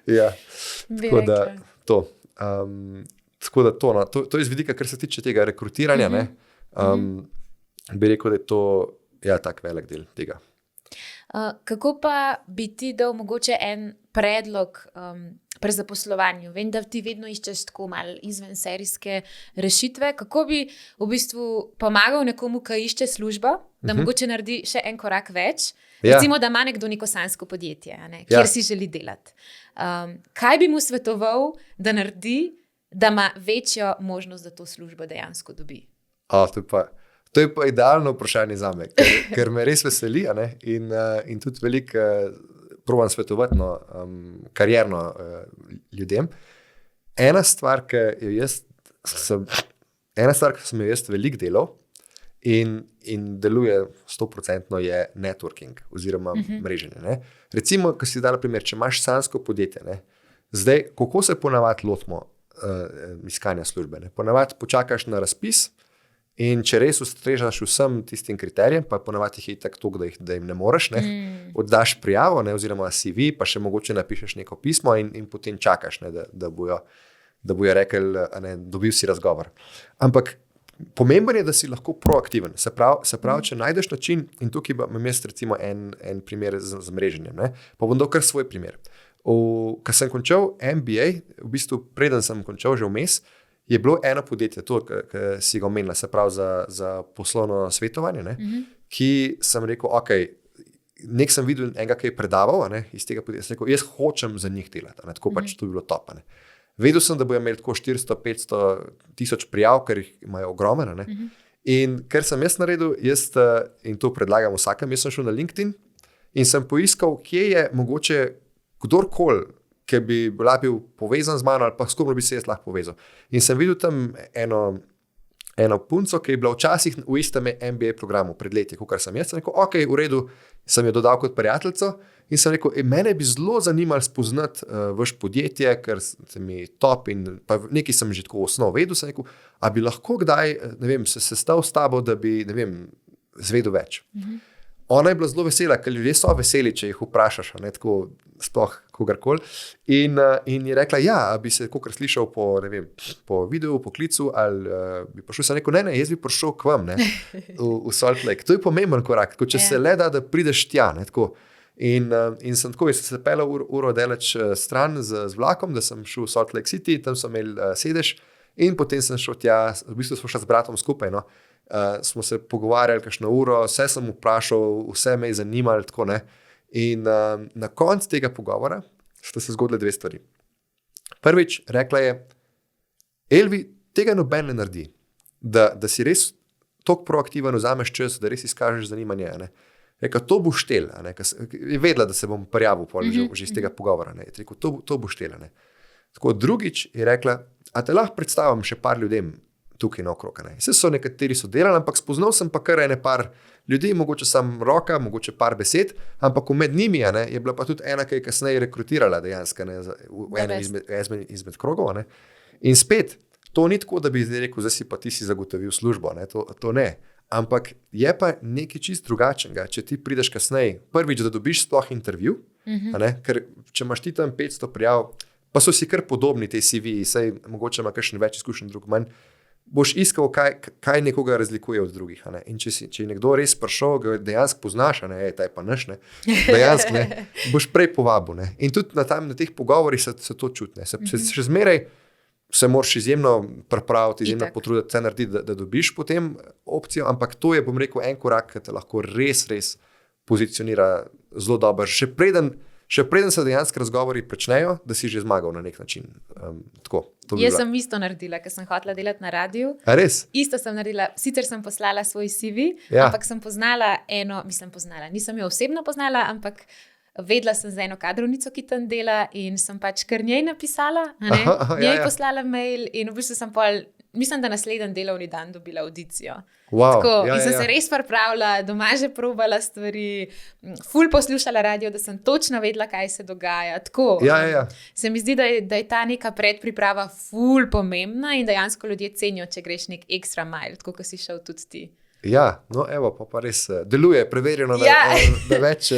Ja, tako da to. Tako da to je z vidika, kar se tiče tega rekrutiranja, ne, bi rekel, da je to tak velik del tega. Kako pa bi ti dal mogoče en predlog pri zaposlovanju? Vem, da ti vedno iščeš tako malo izven serijske rešitve. Kako bi v bistvu pomagal nekomu, ki išče službo, da mogoče naredi še en korak več? Recimo, da ima nekdo neko sanjsko podjetje, kjer si želi delati. Kaj bi mu svetoval, da naredi, da ima večjo možnost, da to službo dejansko dobi? To je pa idealno vprašanje zame, ker me res veseli, in tudi veliko probam svetovati karierno ljudem. Ena stvar, ki sem jo jaz veliko delal in deluje 100% je networking oziroma mreženje. Ne. Recimo, ko si dala primer, če imaš sanjsko podjetje, ne, zdaj, kako se ponavadi lotimo iskanja službe? Ne. Ponavadi počakaš na razpis, in če res ustrežaš vsem tistim kriterijem, pa ponavadi jih je tako toliko, da jim ne moreš, ne, oddaš prijavo, ne, oziroma CV, pa še mogoče napišeš neko pismo in potem čakaš, ne, da bojo rekli, ne, dobil si razgovor. Ampak pomemben je, da si lahko proaktiven. Se pravi, če najdeš način, in tukaj imam jaz recimo en primer z mreženjem, pa bom dal kar svoj primer. Ko sem končal MBA, v bistvu preden sem končal že vmes, je bilo eno podjetje, to, ki si ga omenila, se pravi za poslovno svetovanje, ki sem rekel, ok, nek sem videl enega, ki je predaval, iz tega podjetja, sem rekel, jaz hočem za njih delati, tako pač to bi bilo top. Vedel sem, da bojo imeli tako 400-500 tisoč prijav, ker jih imajo ogromno. In ker sem jaz naredil, in to predlagam vsakem, jaz sem šel na LinkedIn in sem poiskal, kje je mogoče kdorkoli, ki bi bil povezan z mano ali pa s kom bi se jaz lahko povezal. In sem videl tam eno punco, ki je bila včasih v istem MBA programu pred leti, kot sem jaz. Sem rekel, ok, v redu, sem jo dodal kot prijateljico in sem rekel, mene bi zelo zanimalo spoznati vaš podjetje, ker se mi top in pa nekaj sem že tako osnov vedel. Sem rekel, a bi lahko kdaj, se sestal s tabo, da bi, zvedel več. Ona je bila zelo vesela, ker ljudje so veseli, če jih vprašaš, tako sploh kogarkoli. In je rekla, ja, bi se kakor slišal po videu, po klicu, ali bi prišel. Sem rekel, ne, jaz bi prišel k vam, v Salt Lake. To je pomemben korak, če se le da prideš tja, tako. In sem tako, jaz sem se pelal uro daleč stran z vlakom, da sem šel v Salt Lake City, tam so imeli sedež in potem sem šel tja, v bistvu smo šli z bratom skupaj, smo se pogovarjali kakšno uro, vse sem vprašal, vse me je zanimalo, tako, in na koncu tega pogovora sta se zgodile dve stvari. Prvič, rekla je, Elvi, tega noben ne naredi, da si res toliko proaktiven, vzameš čas, da res izkažeš zanimanje, Rekla, to bo štel, je vedela, da se bom prijavil že iz tega pogovora, Rekla, to bo štel, Tako, drugič je rekla, a te lahko predstavim še par ljudem tukaj naokrog, Vse so nekateri so delali, ampak spoznal sem pa kar par ljudi, mogoče sam roka, mogoče par besed, ampak med njimi je bila pa tudi ena, ki je kasneje rekrutirala dejansko v enem izmed krogov. In spet, to ni tako, da bi zdaj rekel, zdaj si pa ti si zagotovil službo, to ne. Ampak je pa nekaj čist drugačnega, če ti prideš kasneje, prvič, da dobiš sploh intervju, ker če imaš ti tam 500 prijav, pa so si kar podobni te CV-ji, saj mogoče ima kakšen več izkušenj, drug manj, boš iskal, kaj nekoga razlikuje od drugih. In če je nekdo res prišel, ga dejansko poznaš, ta je pa naš, dejansko, boš prej povabil. In tudi na teh pogovorih se to čuti. Še zmeraj se moraš izjemno pripraviti, izjemno potruditi, vse narediti, da dobiš potem opcijo, ampak to je, bom rekel, en korak, ki te lahko res pozicionira zelo dobro. Še preden se dejansko razgovori pričnejo, da si že zmagal na nek način. Jaz sem isto naredila, ker sem hotela delati na radiju. A res? Isto sem naredila, sicer sem poslala svoj CV, ampak sem poznala nisem jo osebno poznala, ampak vedela sem za eno kadrovnico, ki tam dela in sem pač kar njej napisala, njej poslala mail in v bistvu sem mislim, da naslednji delovni dan dobila audicijo. Wow, in sem se res pripravila, doma že probala stvari, ful poslušala radio, da sem točno vedela, kaj se dogaja. Tako, se mi zdi, da je ta neka predpriprava ful pomembna in dejansko ljudje cenijo, če greš nek ekstra mile, tako kot si šel tudi ti. Ja, no evo, pa res deluje, preverjeno na več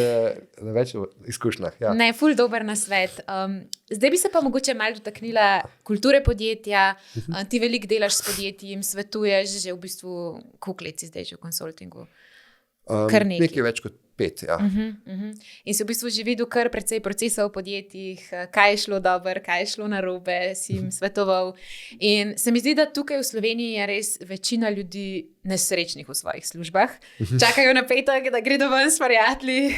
izkušnjah. Ja. Ne, ful dober nasvet. Zdaj bi se pa mogoče malo dotaknila kulture podjetja. Ti veliko delaš s podjetjem, svetuješ že v bistvu, koliko let si zdaj že v konsultingu? Kar nekaj več kot 5, ja. In si v bistvu že videl kar precej procesov v podjetjih, kaj je šlo dobro, kaj je šlo narobe, si jim svetoval. In se mi zdi, da tukaj v Sloveniji je res večina ljudi nesrečnih v svojih službah. Čakajo na petek, da gredo ven s prijatelji.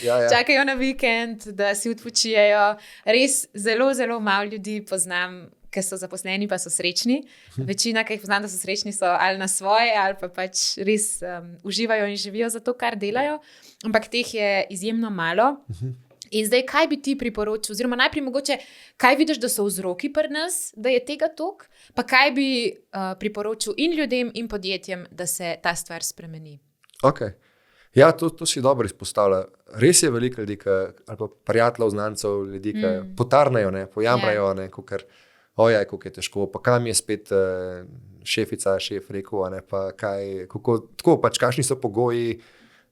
Čakajo na vikend, da si odpočijejo. Res zelo, zelo malo ljudi poznam, ki so zaposleni, pa so srečni. Večina, ki jih poznam, da so srečni, so ali na svoje, ali pa pač res uživajo in živijo za to, kar delajo. Ampak teh je izjemno malo. In zdaj, kaj bi ti priporočil? Oziroma najprej mogoče, kaj vidiš, da so vzroki pri nas, da je tega toliko? Pa kaj bi priporočil in ljudem in podjetjem, da se ta stvar spremeni? Ok. Ja, to si dobro izpostavlja. Res je veliko ljudi, ali pa prijateljev, znancev, ljudi, ki potarnajo, pojamrajo, ojaj, kako je težko, pa kam je spet šefica, šef rekel, pa tako pač, kakšni so pogoji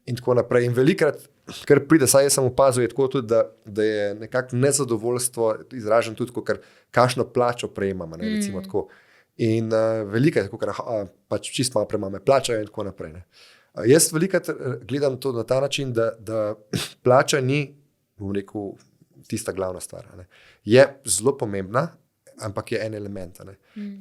in tako naprej. In velikrat, kar pride, saj jaz sem opazil, je tako tudi, da je nekako nezadovoljstvo izražen tudi, kakšno plačo prejemam, recimo tako. In velika je, ker pač čisto malo premalo me plačajo in tako naprej. Ne. Jaz velikokrat gledam to na ta način, da plača ni, bom rekel, tista glavna stvar. Ne. Je zelo pomembna, ampak je en element.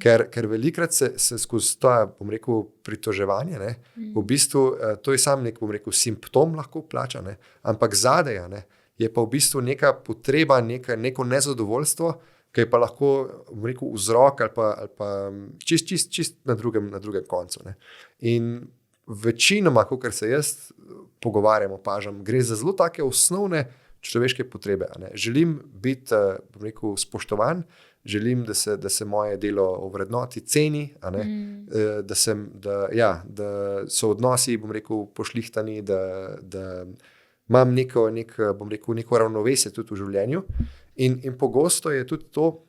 Ker velikokrat se skozi to, bom rekel, pritoževanje, ne, v bistvu to je sam nek, bom rekel, simptom lahko plača, ne, ampak zadaj je pa v bistvu neka potreba, neko nezadovoljstvo, ki je pa lahko, bom rekel, vzrok ali pa čist na drugem koncu. Ne. In večinoma, kakor se jaz pogovarjam, opažam, gre za zelo take osnovne človeške potrebe. Ne. Želim biti, bom rekel, spoštovan, želim, da se moje delo ovrednoti, ceni, da so odnosi, bom rekel, pošlihtani, da imam neko ravnovesje tudi v življenju. In pogosto je tudi to,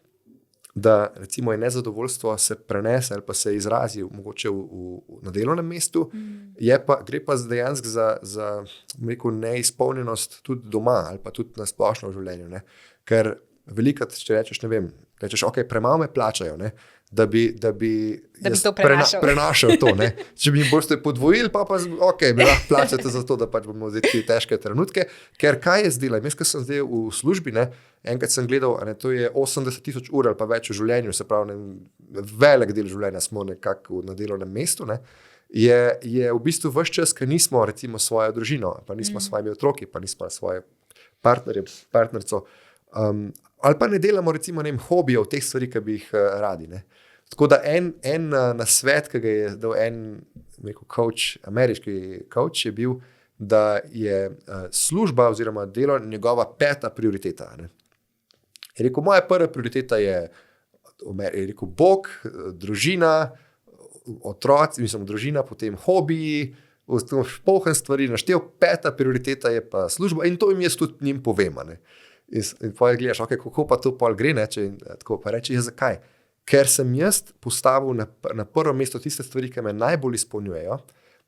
da recimo je nezadovoljstvo se prenese ali pa se izrazi mogoče na delovnem mestu, gre pa dejansko za bom rekel, neizpolnjenost tudi doma ali pa tudi na splošno v življenju. Ne? Ker velikokrat, če rečeš, ne vem, ok, premalo me plačajo, ne? Da bi to prenašal to. Ne? Če bi jim boste podvojili, pa ok, bi lahko plačate za to, da pač bomo vzeti te težke trenutke. Ker kaj je zdaj? Jaz, ko sem zdaj v službi, ne, enkrat sem gledal, to je 80,000 ur ali pa več v življenju, se pravi, velik del življenja smo nekako na delovnem mestu, ne, je v bistvu ves čas, ker nismo recimo svojo družino, pa nismo svojimi otroki, pa nismo svoje partnerico, ali pa ne delamo recimo hobijev, teh stvari, ki bi jih radi. Ne. Tako da en nasvet, ki ga je dal en ameriški coach, je bil, da je služba oziroma delo njegova 5. prioriteta. Ne. Je rekel, moja prva prioriteta je rekel, Bog, družina, otroci, družina, potem hobiji, polhen stvari, naštel, 5. prioriteta je pa služba in to jim jaz tudi njim povem. Ne. In pa gledaš, okay, kako pa to pol gre, ne, tako pa reči, zakaj? Ker sem jaz postavil na prvo mesto tiste stvari, ki me najbolj izpolnjujejo,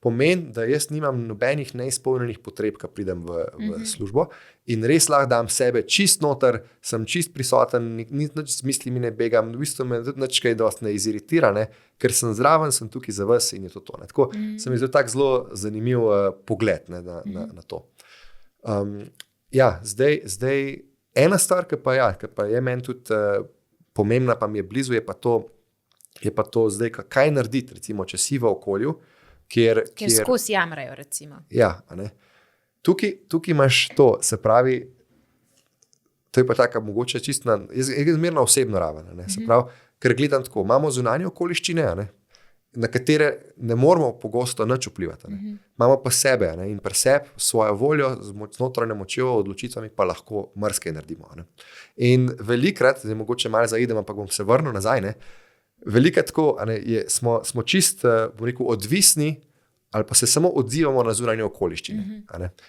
pomeni, da jaz nimam nobenih neizpolnjenih potreb, ko pridem v službo in res lahko dam sebe čist noter, sem čist prisoten, nič z mislimi ne begam, v bistvu me tudi nič kaj dosti ne iziritira, ne, ker sem zraven, sem tukaj za vas in je to. Ne. Tako se mi zdi tak zelo zanimiv pogled, ne, na to. Zdaj ena stvar, ki pa je meni tudi pomembna, pa mi je blizu, je pa to zdaj, kaj narediti, recimo, če si v okolju, kjer skozi jamrajo, recimo. Ja, ne. Tukaj imaš to, se pravi, to je pa taka mogoče čisto je zmerno osebno raven, ne. Se pravi, ker gledam tako, imamo zunanje okoliščine, ne, na katere ne moramo pogosto nič vplivati. Ne. Imamo pa sebe, ne, in pri sebi svojo voljo, z notranjo močjo, odločitvami pa lahko marsikaj naredimo. Ne. In velikrat, zdaj mogoče malo zaidem, ampak bom se vrnil nazaj, ne, velikrat tako, smo čist, bom rekel, odvisni ali pa se samo odzivamo na zunanje okoliščine.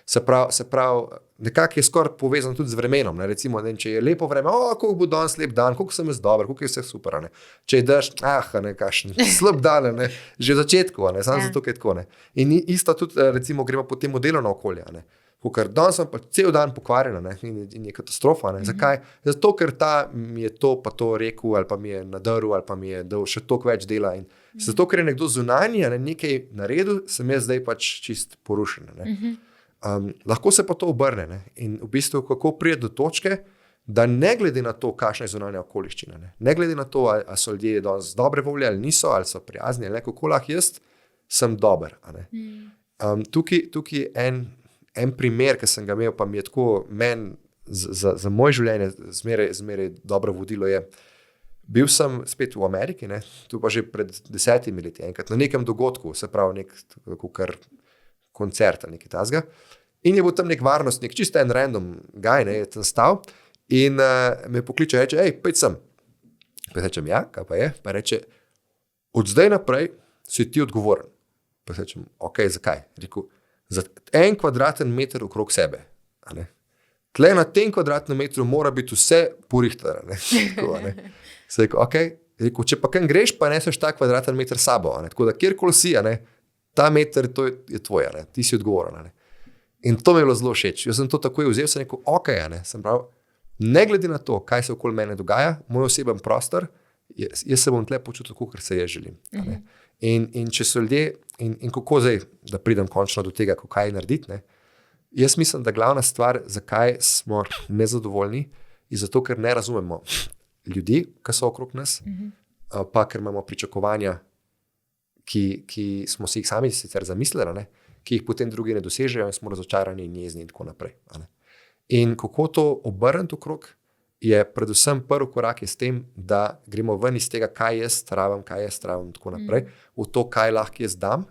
Se pravi, nekako je skoraj povezan tudi z vremenom. Ne? Recimo, če je lepo vreme, koliko bo danes lep dan, koliko sem jaz dober, koliko je vse super. Ne? Če je dež, kakšen slab dan, ne? Že v začetku, samo zato, ker je tako. Ne? In isto tudi, recimo, gremo potem v delovno okolje. Ne? Ker danes sem pa cel dan pokvarjena, ne? In je katastrofa. Ne? Zakaj? Zato, ker ta mi je to pa to rekel, ali pa mi je nadaril, ali pa mi je dal še toliko več dela. In zato, ker je nekdo zunanji, nekaj naredil, sem jaz zdaj pač čist porušen. Ne? Lahko se pa to obrne. Ne? In v bistvu, kako pride do točke, da ne glede na to, kakšna je zunanja okoliščina, ne glede na to, ali so ljudje danes dobre volje ali niso, ali so prijazni, ali kako lahko jaz sem dober. Tukaj je en primer, ki sem ga imel, pa mi je tako za moje življenje zmeraj dobro vodilo je. Bil sem spet v Ameriki, ne, tu pa že pred 10 leti, enkrat na nekem dogodku, se pravi kar koncert ali nekaj tasga. In je bil tam nek varnostnik, čisto en random guy, ne, je tam stal in me pokliče, reče, pojd sem. Pa rečem, ja, kaj pa je? Pa reče, od zdaj naprej si ti odgovoren. Pa rečem, ok, zakaj? Rekel, za 1 kvadratni meter okrog sebe. Tle na tem kvadratnem metru mora biti vse porihtano. Se rekel, ok, rekel, če pa kam greš, pa neseš ta kvadratni meter sabo. Tako da kjerkoli si, ta meter to je tvoj, ti si odgovoren. In to mi je bilo zelo všeč. Jaz sem to takoj vzel, sem rekel, ok, sem prav, ne glede na to, kaj se okoli mene dogaja, moj oseben prostor jaz se bom tle počutil, kot se jaz želim. In če so ljudje, in kako zdaj, da pridem končno do tega, kaj narediti, ne? Jaz mislim, da glavna stvar, zakaj smo nezadovoljni, je zato, ker ne razumemo ljudi, ki so okrog nas, pa ker imamo pričakovanja, ki smo si jih sami sicer zamislili, ne? Ki jih potem drugi ne dosežejo in smo razočarani in jezni in tako naprej. In kako to obrniti okrog, je predvsem prvi korak je s tem, da gremo ven iz tega, kaj jaz rabim in tako naprej, v to, kaj lahko jaz dam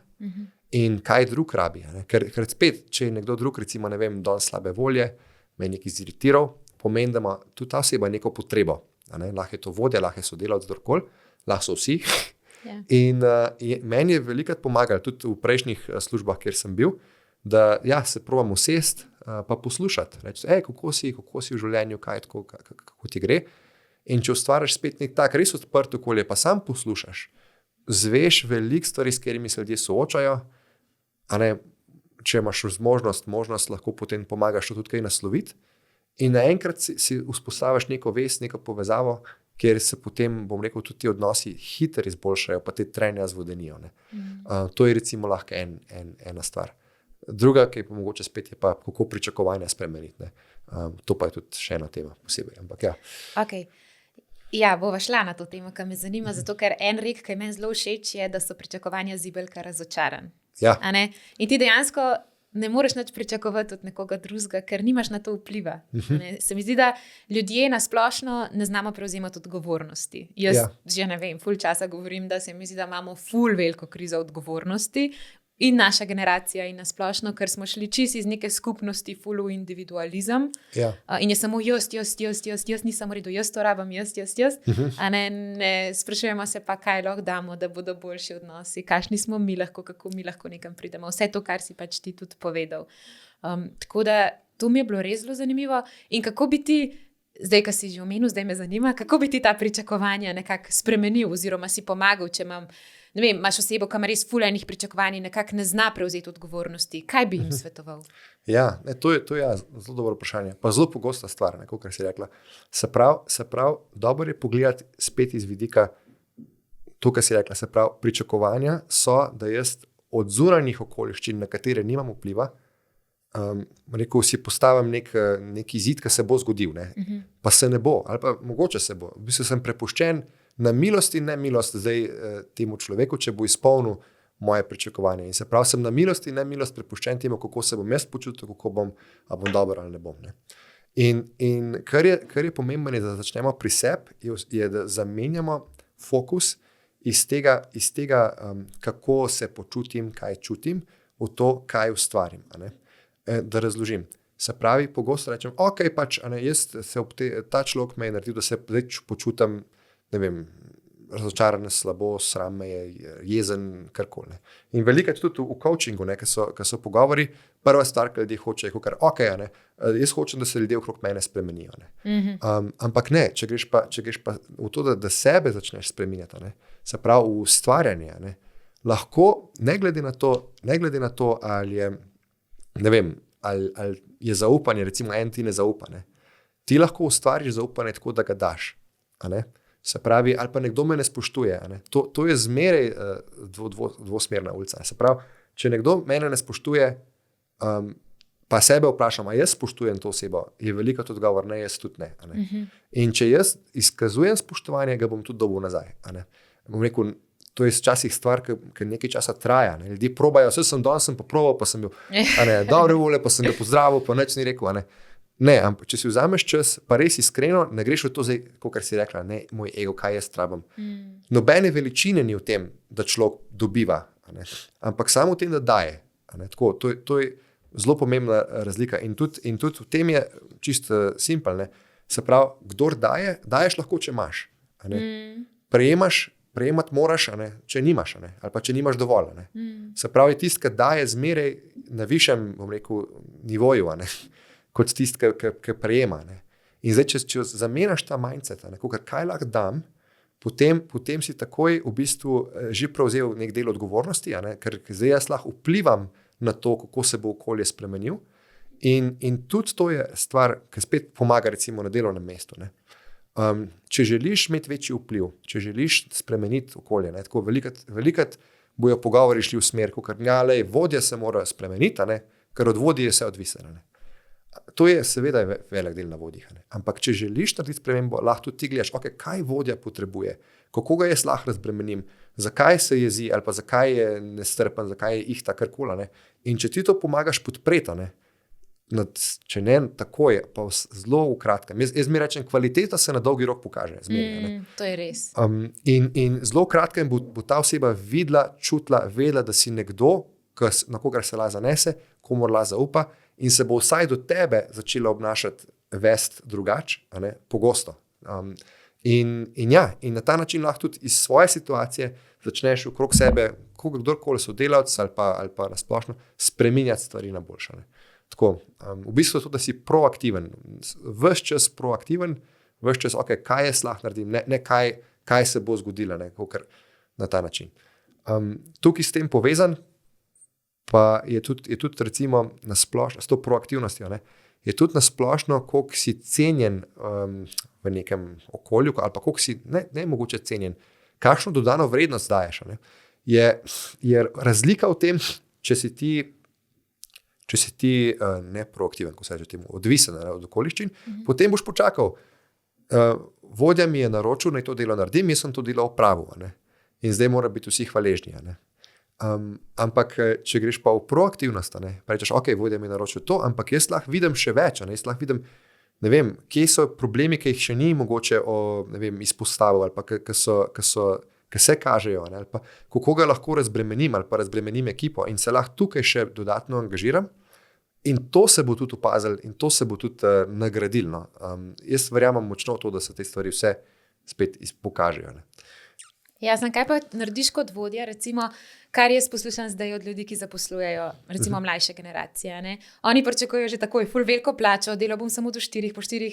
in kaj drug rabi. Ker spet, če je nekdo drug, recimo, ne vem, danes slabe volje, me je nekaj ziritiral, pomeni, da ima tudi ta oseba neko potrebo. Lahko je to vodja, lahko je sodelavec, kdorkoli, lahko so vsi. In meni je velikokrat pomagalo, tudi v prejšnjih službah, kjer sem bil, da se probam usesti, pa poslušati. Reči, kako si v življenju, kako ti gre. In če ustvariš spet nek tak res odprt okolje, pa sam poslušaš, zveš veliko stvari, s katerimi se ljudje soočajo, če imaš možnost lahko potem pomagaš to tudi kaj nasloviti. In naenkrat si vzpostaviš neko vest, neko povezavo, kjer se potem, bom rekel, tudi ti odnosi hitro izboljšajo, pa te trenja zvodenijo. To je recimo lahko ena stvar. Druga, ki je pa mogoče spet, je pa kako pričakovanja spremeniti. To pa je tudi še ena tema posebej. Ampak Okay. Ja, bova šla na to temo, ki me zanima, zato ker en rek, ki je meni zelo všeč, je, da so pričakovanja zibelka razočaran. Ja. In ti dejansko ne moreš nič pričakovati od nekoga drugega, ker nimaš na to vpliva. Se mi zdi, da ljudje na splošno ne znamo prevzemati odgovornosti. Jaz že ne vem, ful časa govorim, da se mi zdi, da imamo ful veliko krizo odgovornosti in naša generacija in na splošno, ker smo šli čisto iz neke skupnosti ful v individualizem. In je samo jaz nisem v redu, jaz to rabim, jaz. Ne sprašujemo se pa, kaj lahko damo, da bodo boljši odnosi, kakšni smo mi lahko, kako mi lahko nekam pridemo. Vse to, kar si pač ti tudi povedal. Tako da to mi je bilo res zelo zanimivo. In kako bi ti, zdaj, ko si že omenil, zdaj me zanima, kako bi ti ta pričakovanja nekako spremenil oziroma si pomagal, če ne vem, imaš osebo, ki ima res ful enih pričakovanj in nekako ne zna prevzeti odgovornosti. Kaj bi jim svetoval? To je zelo dobro vprašanje. Pa zelo pogosta stvar, kot si rekla. Se pravi, dobro je pogledati spet iz vidika to, kar si rekla. Se pravi, pričakovanja so, da jaz od zunanjih okoliščin, na katere nimam vpliva, si postavim nek izid, ki se bo zgodil. Pa se ne bo, ali pa mogoče se bo. V bistvu sem prepuščen na milost in nemilost zdaj temu človeku, če bo izpolnil moje pričakovanje. In se pravi, sem na milost in nemilost prepuščen temu, kako se bom jaz počutil, kako bom dober ali ne bom. In kar je pomembno, je, da začnemo pri sebi, je, da zamenjamo fokus iz tega kako se počutim, kaj čutim, v to, kaj ustvarim. Da razložim. Se pravi, pogosto rečem, jaz se ta človek me je naredil, da se zdaj počutim, ne vem, razočaran, slabo, sram me je, jezen, karkoli. In veliko je tudi v coachingu, ki so pogovori, prva stvar, ki ljudje hočejo, jaz hočem, da se ljudje okrog mene spremenijo. Ampak ne, če greš pa v to, da sebe začneš spreminjati, se pravi v ustvarjanje, lahko, ne glede na to, ali je, ne vem, ali je zaupanje, recimo en ti ne zaupa, ti lahko ustvariš zaupanje tako, da ga daš. Se pravi, ali pa nekdo me ne spoštuje. To je zmeraj dvosmerna ulica. Se pravi, če nekdo mene ne spoštuje, pa sebe vprašam, a jaz spoštujem to osebo, je veliko odgovor, ne, jaz tudi ne. In če jaz izkazujem spoštovanje, ga bom tudi dobil nazaj. Bom rekel, to je včasih stvar, ki nekaj časa traja. Ljudje probajo, danes sem pa probal, pa sem bil dobre volje, pa sem ga pozdravil, pa nič ni rekel. Ne, ampak če si vzameš čas, pa res iskreno, ne greš v to zdaj, kot si rekla, ne, moj ego, kaj jaz rabim. Nobene veličine ni v tem, da človek dobiva, ampak samo v tem, da daje. Tako, to je zelo pomembna razlika. In tudi v tem je čisto simpel. Se pravi, kdor daje, daješ lahko, če imaš. Prejemati moraš, če nimaš, ali pa če nimaš dovolj. Se pravi, tisti, ki daje zmeraj na višjem, bom rekel, nivoju, kot tisti, ki prejema. In zdaj, če zamenjaš ta mindset, kaj lahko dam, potem si takoj v bistvu že prevzel nek del odgovornosti, ker zdaj jaz lahko vplivam na to, kako se bo okolje spremenil. In tudi to je stvar, ki spet pomaga recimo na delovnem mestu. Če želiš imeti večji vpliv, če želiš spremeniti okolje, ne, tako velikrat bojo pogovori šli v smer, vodja se mora spremeniti, ne, ker od vodje je vse odvisno. To je seveda velik del na vodjih. Ampak če želiš narediti spremembo, lahko tudi ti gledaš, kaj vodja potrebuje, kako ga jaz lahko razbremenim, zakaj se jezi ali pa zakaj je nestrpen, zakaj je ihta, karkoli. In če ti to pomagaš podpreti, če ne tako je, pa zelo v kratkem. Jaz mi rečem, kvaliteta se na dolgi rok pokaže. To je res. In zelo v kratkem bo ta oseba videla, čutila, vedela, da si nekdo, na kogar se lahko zanese, komu lahko zaupa, in se bo vsaj do tebe začela obnašati vest drugače, pogosto. In na ta način lahko tudi iz svoje situacije začneš okrog sebe, kdorkoli sodelavec ali pa na splošno, spreminjati stvari na boljše. Tako, v bistvu je to, da si proaktiven, ves čas proaktiven, ves čas, kaj jaz lahko naredim, ne kaj se bo zgodilo, na ta način. Tukaj s tem povezan, pa je tudi recimo na splošno, s to proaktivnostjo, je tudi na splošno, koliko si cenjen v nekem okolju, ali pa koliko si ne mogoče cenjen, kakšno dodano vrednost daješ. Je razlika v tem, če si ti neproaktiven, ko se reče temu, odvisen od okoliščin, potem boš počakal. Vodja mi je naročil, naj to delo naredim, jaz sem to delo opravil. In zdaj mora biti vsi hvaležni. Ampak če greš pa v proaktivnost, pa rečeš, vodja mi je naročil to, ampak jaz lahko vidim še več, jaz lahko vidim, ne vem, kje so problemi, ki jih še ni mogoče izpostavil, ali pa ki se kažejo, ali pa kako ga lahko razbremenim, ali pa razbremenim ekipo in se lahko tukaj še dodatno angažiram. In to se bo tudi opazil in to se bo tudi nagradilo. Jaz verjamem močno v to, da se te stvari vse spet pokažejo. Jasno, kaj pa narediš kot vodja, recimo, kar jaz poslušam zdaj od ljudi, ki zaposlujejo, recimo mlajše generacije. Oni pričakujejo že takoj ful veliko plačo, delal bom samo do 4, po 4,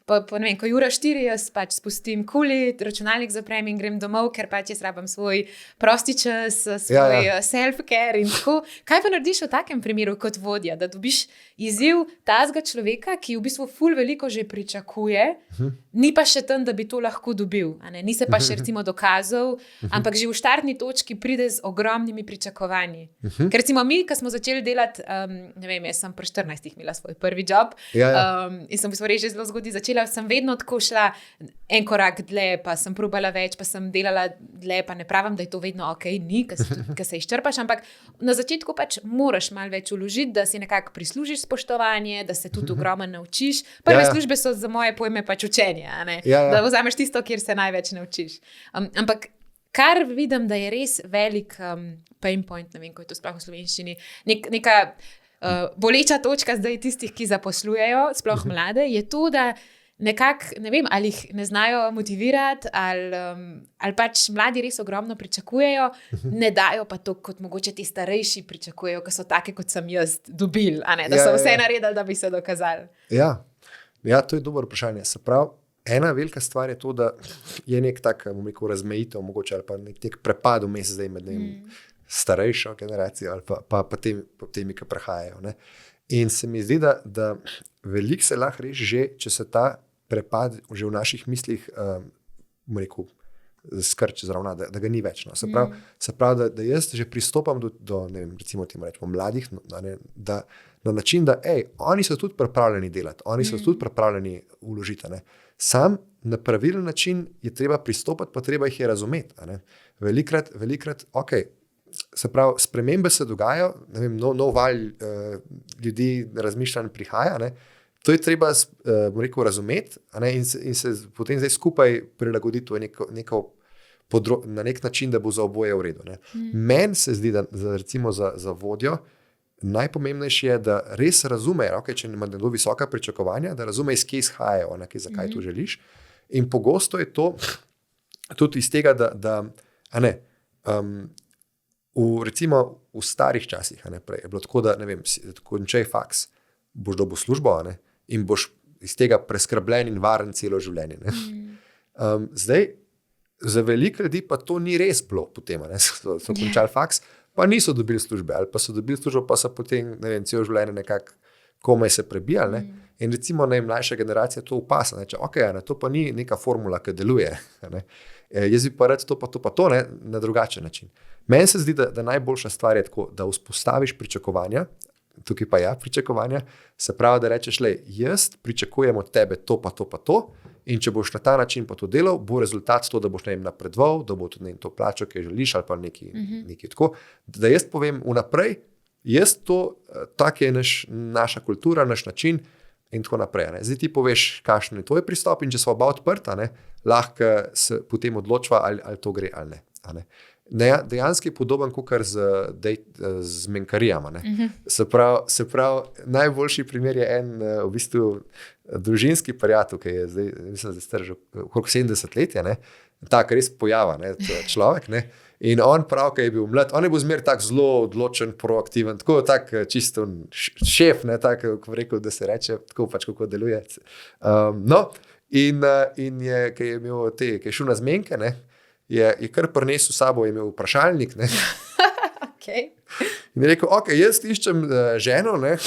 pa ne vem, ko je ura 4, jaz pač spustim kuli, računalnik zaprem in grem domov, ker pač jaz rabam svoj prosti čas, svoj self-care in tako. Kaj pa narediš v takem primeru kot vodja, da dobiš izziv tazga človeka, ki v bistvu ful veliko že pričakuje, ni pa še tam, da bi to lahko dobil, ni se pa še recimo dokazal, ampak že v štartni točki pride z ogromnimi pričakovanji. Ker recimo mi, ko smo začeli delati, ne vem, jaz sem pri 14 imela svoj prvi job in sem v bistvu res že zelo zgodaj začela, sem vedno tako šla en korak dlje, pa sem probala več, pa sem delala dlje, pa ne pravim, da je to vedno ni, ker se izčrpaš, ampak na začetku pač moraš malo več vložiti, da si nekako prislužiš spoštovanje, da se tudi ogromno naučiš. Prve službe so za moje pojme pač učenje, da vzameš tisto, kjer se največ naučiš. Ampak kar vidim, da je res velik pain point, ne vem, ko je to sploh v slovenščini, neka boleča točka zdaj tistih, ki zaposlujejo, sploh mlade, je to, da nekako, ne vem, ali jih ne znajo motivirati, ali pač mladi res ogromno pričakujejo, ne dajo pa to, kot mogoče ti starejši pričakujejo, ki so take, kot sem jaz dobil, da so vse naredili, da bi se dokazali. Ja, to je dobro vprašanje. Se pravi, ena velika stvar je to, da je nek tak, razmejitev mogoče, ali pa nek prepad vmes zdaj med starejšo generacijo ali pa temi, ki prehajajo. In se mi zdi, da veliko se lahko reši že, če se ta prepad že v naših mislih skrč zravna, da ga ni več. Se pravi, da jaz že pristopam do ne vem, recimo temu rečemo mladih, da na način, da oni so tudi pripravljeni delati, oni so tudi pripravljeni vložiti. Sam na pravilen način je treba pristopati, pa treba jih je razumeti. Velikrat, se pravi, spremembe se dogajajo, ne vem, nov val ljudi razmišljanj prihaja, to je treba razumeti in se potem zdaj skupaj prilagoditi na nek način, da bo za oboje v redu. Meni se zdi, da recimo za vodjo najpomembnejše je, da res razume, če ima nekdo visoka pričakovanja, da razume, iz kje izhajajo, zakaj to želiš. In pogosto je to tudi iz tega, da recimo v starih časih, prej je bilo tako, da ne vem, končaj faks, boš dobil službo in boš iz tega preskrbljen in varen celo življenje. Zdaj, za veliko ljudi pa to ni res bilo potem, so končali faks, pa niso dobili službe, ali pa so dobili službo, pa so potem, ne vem, celo življenje nekako komaj se prebijali. In recimo mlajša generacija to upasa, če to pa ni neka formula, ki deluje. Jaz bi pa rad to pa to, ne, na drugačen način. Meni se zdi, da najboljša stvar je tako, da vzpostaviš pričakovanja, tukaj pa pričakovanja, se pravi, da rečeš, jaz pričakujem od tebe to pa to, in če boš na ta način pa to delal, bo rezultat to, da boš napredoval, da bo tudi to plačo, ki želiš, ali pa nekaj tako. Da jaz povem vnaprej, jaz to, tak je naša kultura, naš način in tako naprej. Ne. Zdaj ti poveš, kakšen je tvoj pristop in če so oba odprta, ne, lahko se potem odločva, ali to gre ali ne. Dejansko je podoben kot z menkarijama. Se pravi, najboljši primer je en v bistvu družinski prijatelj, ki je zdaj, mislim, da je star že okrog 70 let, ne, tak res pojava, ne, človek, ne. In on prav, ko je bil mlad, on je bil zmer tak zelo odločen, proaktiven, tako tak čisto šef, ne, tako, ko rekel, da se reče, tako pač, kako deluje. In je, ki je imel ki je šel na zmenke, ne, je kar prinesel s sabo, je imel vprašalnik, ne. Okay. In je rekel, jaz iščem ženo, ne,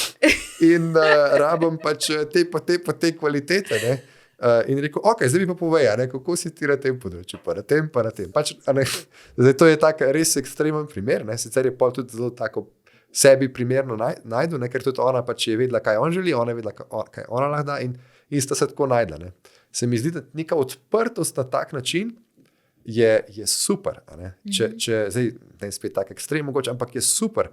in rabim pač te kvalitete, ne. In rekel, zdaj mi pa povej, kako si ti na tem področju, pa na tem. Pač, zdaj, to je tak res ekstremen primer, ne. Sicer je pol tudi zelo tako sebi primerno najdu, ne, ker tudi ona pač je vedela, kaj on želi, ona je vedela, kaj ona lahko da in sta se tako najdla. Ne. Se mi zdi, da neka odprtost na tak način je super. Zdaj, ne spet tak ekstrem mogoče, ampak je super.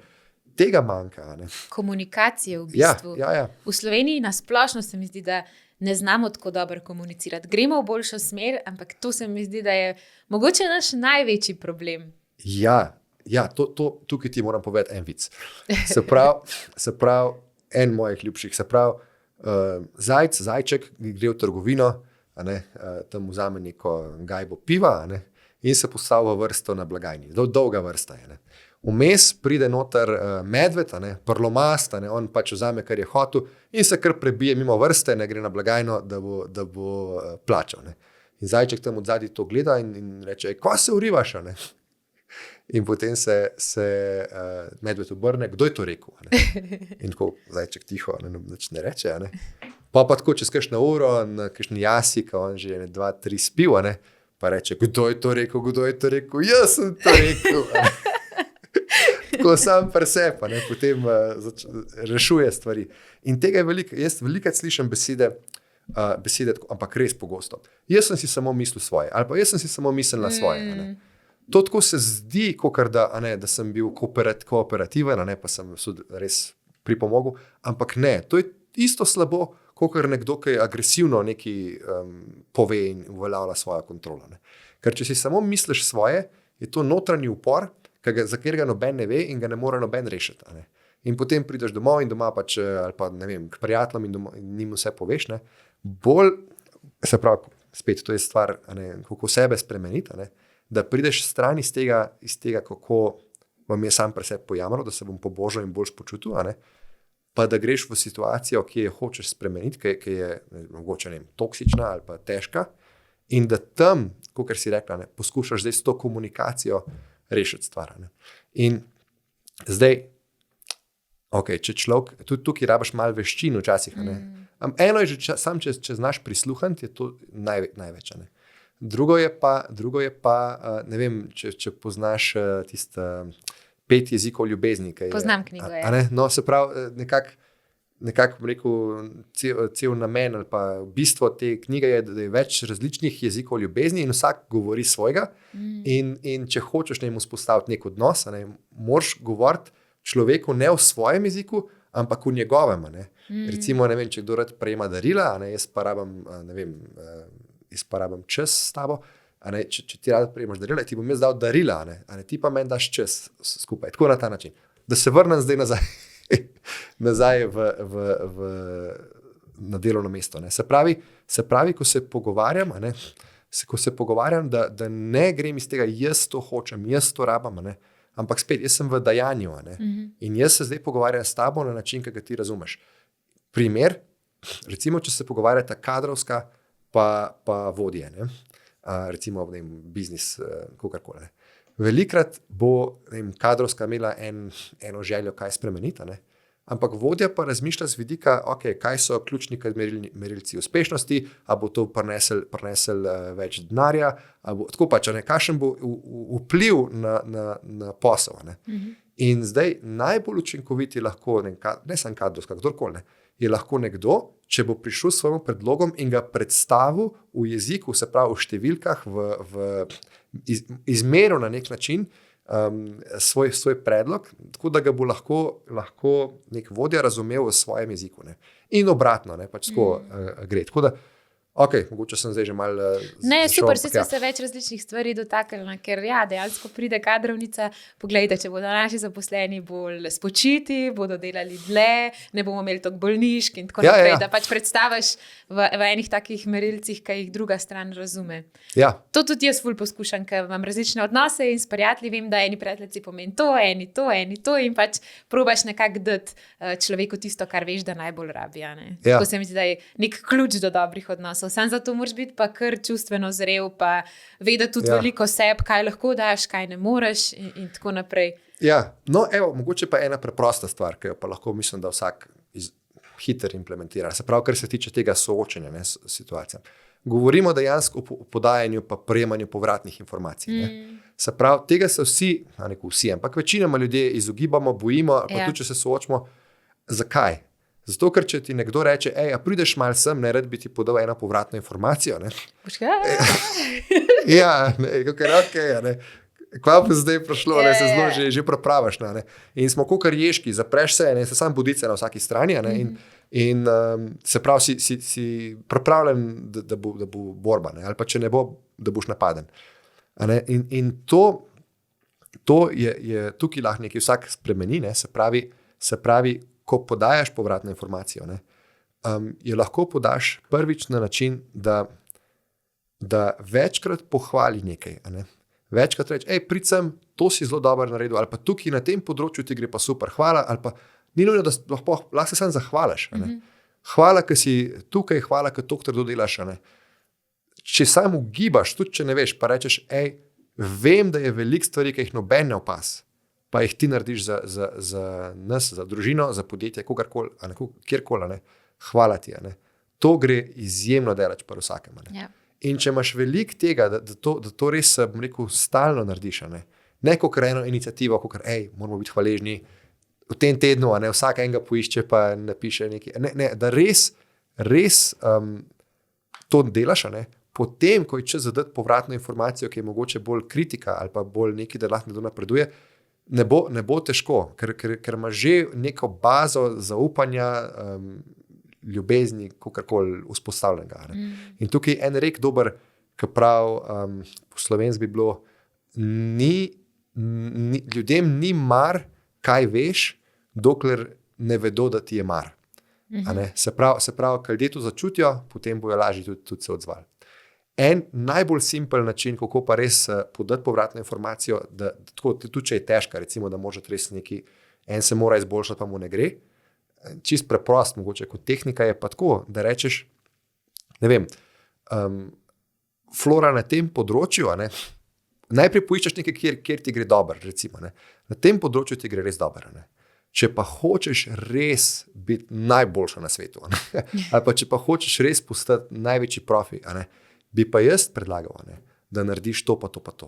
Tega manjka. Komunikacije v bistvu. Ja. V Sloveniji nasplošno se mi zdi, da ne znamo tako dobro komunicirati. Gremo v boljšo smer, ampak to se mi zdi, da je mogoče naš največji problem. Ja, tukaj ti moram povedati en vic. Se pravi, en mojih ljubših, se pravi, zajček gre v trgovino, tam vzame neko gajbo piva, in se postavi v vrsto na blagajni. Dolga vrsta je. Vmes pride noter medved, prlomast, on pač vzame, kar je hotel, in se kar prebije mimo vrste, gre na blagajno, da bo plačal. In zajček tam od zadaj to gleda in reče, ko se urivaš? In potem se medved obrne, kdo je to rekel? In tako zajček tiho, nič ne reče. Pa tako čez kakšno uro, kakšen jasik, on že 2-3 spil, pa reče, kdo je to rekel? Jaz sem to rekel. Tako sam presep, potem rešuje stvari. In tega je veliko. Jaz velikokrat slišim besede, ampak res pogosto. Jaz sem si samo mislil svoje, ali pa jaz sem si samo mislila svoje. To tako se zdi, da sem bil kooperativen, pa sem res pripomogel, ampak ne. To je isto slabo, kot nekdo, ki je agresivno nekaj pove in uveljavlja svojo kontrolo. Ker če si samo misliš svoje, je to notranji upor, za katerega noben ne ve in ga ne more noben rešiti. In potem prideš domov in doma pač, ali pa ne vem, k prijateljem in njim vse poveš. Bolj, se pravi, spet to je stvar, kako sebe spremeniti, da prideš stran iz tega, kako vam je sam pre sebi pojamalo, da se bom pobožal in bolj počutil, pa da greš v situacijo, ki je hočeš spremeniti, ki je mogoče toksična ali pa težka, in da tam, kot si rekla, poskušaš zdaj s to komunikacijo rešiti stvar. In zdaj, če človek, tudi tukaj rabiš malo veščin včasih. Eno je že, sam če znaš prisluhniti, je to največ. Drugo je pa, ne vem, če poznaš tiste 5 jezikov ljubezni. Poznam knjigo, je. No, se pravi, nekako bom rekel, cel namen ali pa bistvo te knjige je, da je več različnih jezikov ljubezni in vsak govori svojega. In če hočeš vzpostaviti nek odnos, moraš govoriti človeku ne v svojem jeziku, ampak v njegovem. Recimo, ne vem, če kdo rad prejema darila, jaz pa rabim čas s tabo. Če ti rad prejemaš darila, ti bom jaz dal darila, ti pa meni daš čas skupaj. Tako na ta način. Da se vrnem zdaj nazaj na delovno mesto. Se pravi, ko se pogovarjam, da ne grem iz tega, jaz to hočem, jaz to rabam, ampak spet, jaz sem v dajanju. In jaz se zdaj pogovarjam s tabo na način, ki ga ti razumeš. Primer, recimo, če se pogovarjata kadrovska pa vodje, recimo biznis, kakorkoli. Velikrat bo kadrovska imela eno željo, kaj spremeniti, ampak vodja pa razmišlja z vidika, okay, kaj so ključni merilci uspešnosti, ali bo to prinesel več denarja, tako pač, kakšen bo vpliv na posel. In zdaj najbolj učinkoviti lahko, ne samo kadrovska, kdorkoli, je lahko nekdo, če bo prišel s svojim predlogom in ga predstavil v jeziku, se pravi v številkah, izmeril na nek način svoj predlog, tako da ga bo lahko nek vodja razumel v svojem jeziku. Ne. In obratno, ne, pač tako gre. Tako da, mogoče sem zdaj že malo Ne, super, smo se več različnih stvari dotaknili, ker dejansko pride kadrovnica, poglejte, če bodo naši zaposleni bolj spočiti, bodo delali dlje, ne bomo imeli toliko bolnišk in tako naprej, da pač predstaviš v enih takih merilcih, ki jih druga stran razume. Ja. To tudi jaz ful poskušam, ker imam različne odnose in s prijatelji vem, da eni prijatelji pomeni to, eni to in pač probaš nekako dati človeku tisto, kar veš, da najbolj rabi. Tako se mi zdi, da je nek ključ do dobrih odnosov. Sam zato moraš biti pa kar čustveno zrel, pa vedeti tudi veliko seb, kaj lahko daš, kaj ne moreš in tako naprej. Ja, no evo, mogoče pa ena preprosta stvar, ki jo pa lahko mislim, da vsak hiter implementira. Se pravi, kar se tiče tega soočenja s situacijami. Govorimo dejansko o podajanju pa prejemanju povratnih informacij. Se pravi, tega se vsi, ampak večinoma ljudje izogibamo, bojimo, pa tudi, če se soočimo. Zakaj? Zato, ker če ti nekdo reče, a prideš malo sem, ne rad bi ti podal eno povratno informacijo. Ne? Ja, kva pa zdaj prišlo, se zelo že prepravaš. Ne? In smo kakor ježki, zapreš se, se sam budice na vsaki strani in se pravi, si pripravljen, da bo borba, ne? Ali pa če ne bo, da boš napaden. In to je tukaj lahko nekaj vsak spremeni, ne? Se pravi, ko podajaš povratno informacijo, jo lahko podaš prvič na način, da večkrat pohvali nekaj. Večkrat reči, prid sem, to si zelo dobro naredil, ali pa tukaj na tem področju ti gre pa super, hvala, ali pa ni nujno, da lahko se sam zahvališ. Hvala, ker si tukaj, hvala, ker to trdo delaš. Če samo ugibaš, tudi če ne veš, pa rečeš, vem, da je veliko stvari, ki jih noben ne opaz, pa jih ti narediš za nas, za družino, za podjetje, kjerkoli, hvala ti. To gre izjemno delač pri vsakem. In če imaš veliko tega, da to res, bom rekel, stalno narediš, ne kakor eno inicijativo, kakor, moramo biti hvaležni v tem tednu, vsak enega poišče pa napiše nekaj. Ne, da res to delaš, potem, ko je čas zadati povratno informacijo, ki je mogoče bolj kritika ali pa bolj nekaj, da lahko nekdo napreduje, ne bo težko, ker ima že neko bazo zaupanja, ljubezni, kakorkoli vzpostavljenega. In tukaj en rek dober, ki pravi, po slovenski bi bilo, ljudem ni mar, kaj veš, dokler ne vedo, da ti je mar. Se pravi, ko ljudje to začutijo, potem bojo lažje tudi se odzvali. En najbolj simpel način, kako pa res podati povratno informacijo, da tudi če je težka, recimo, da može res neki, en se mora izboljšati, pa mu ne gre, čist preprost, mogoče kot tehnika je pa tako, da rečeš, ne vem, Flora, na tem področju, najprej poiščeš nekaj, kjer ti gre dobro, recimo, na tem področju ti gre res dobro. Če pa hočeš res biti najboljša na svetu, ali pa če pa hočeš res postati največji profi, bi pa jaz predlagal, da narediš to pa to pa to.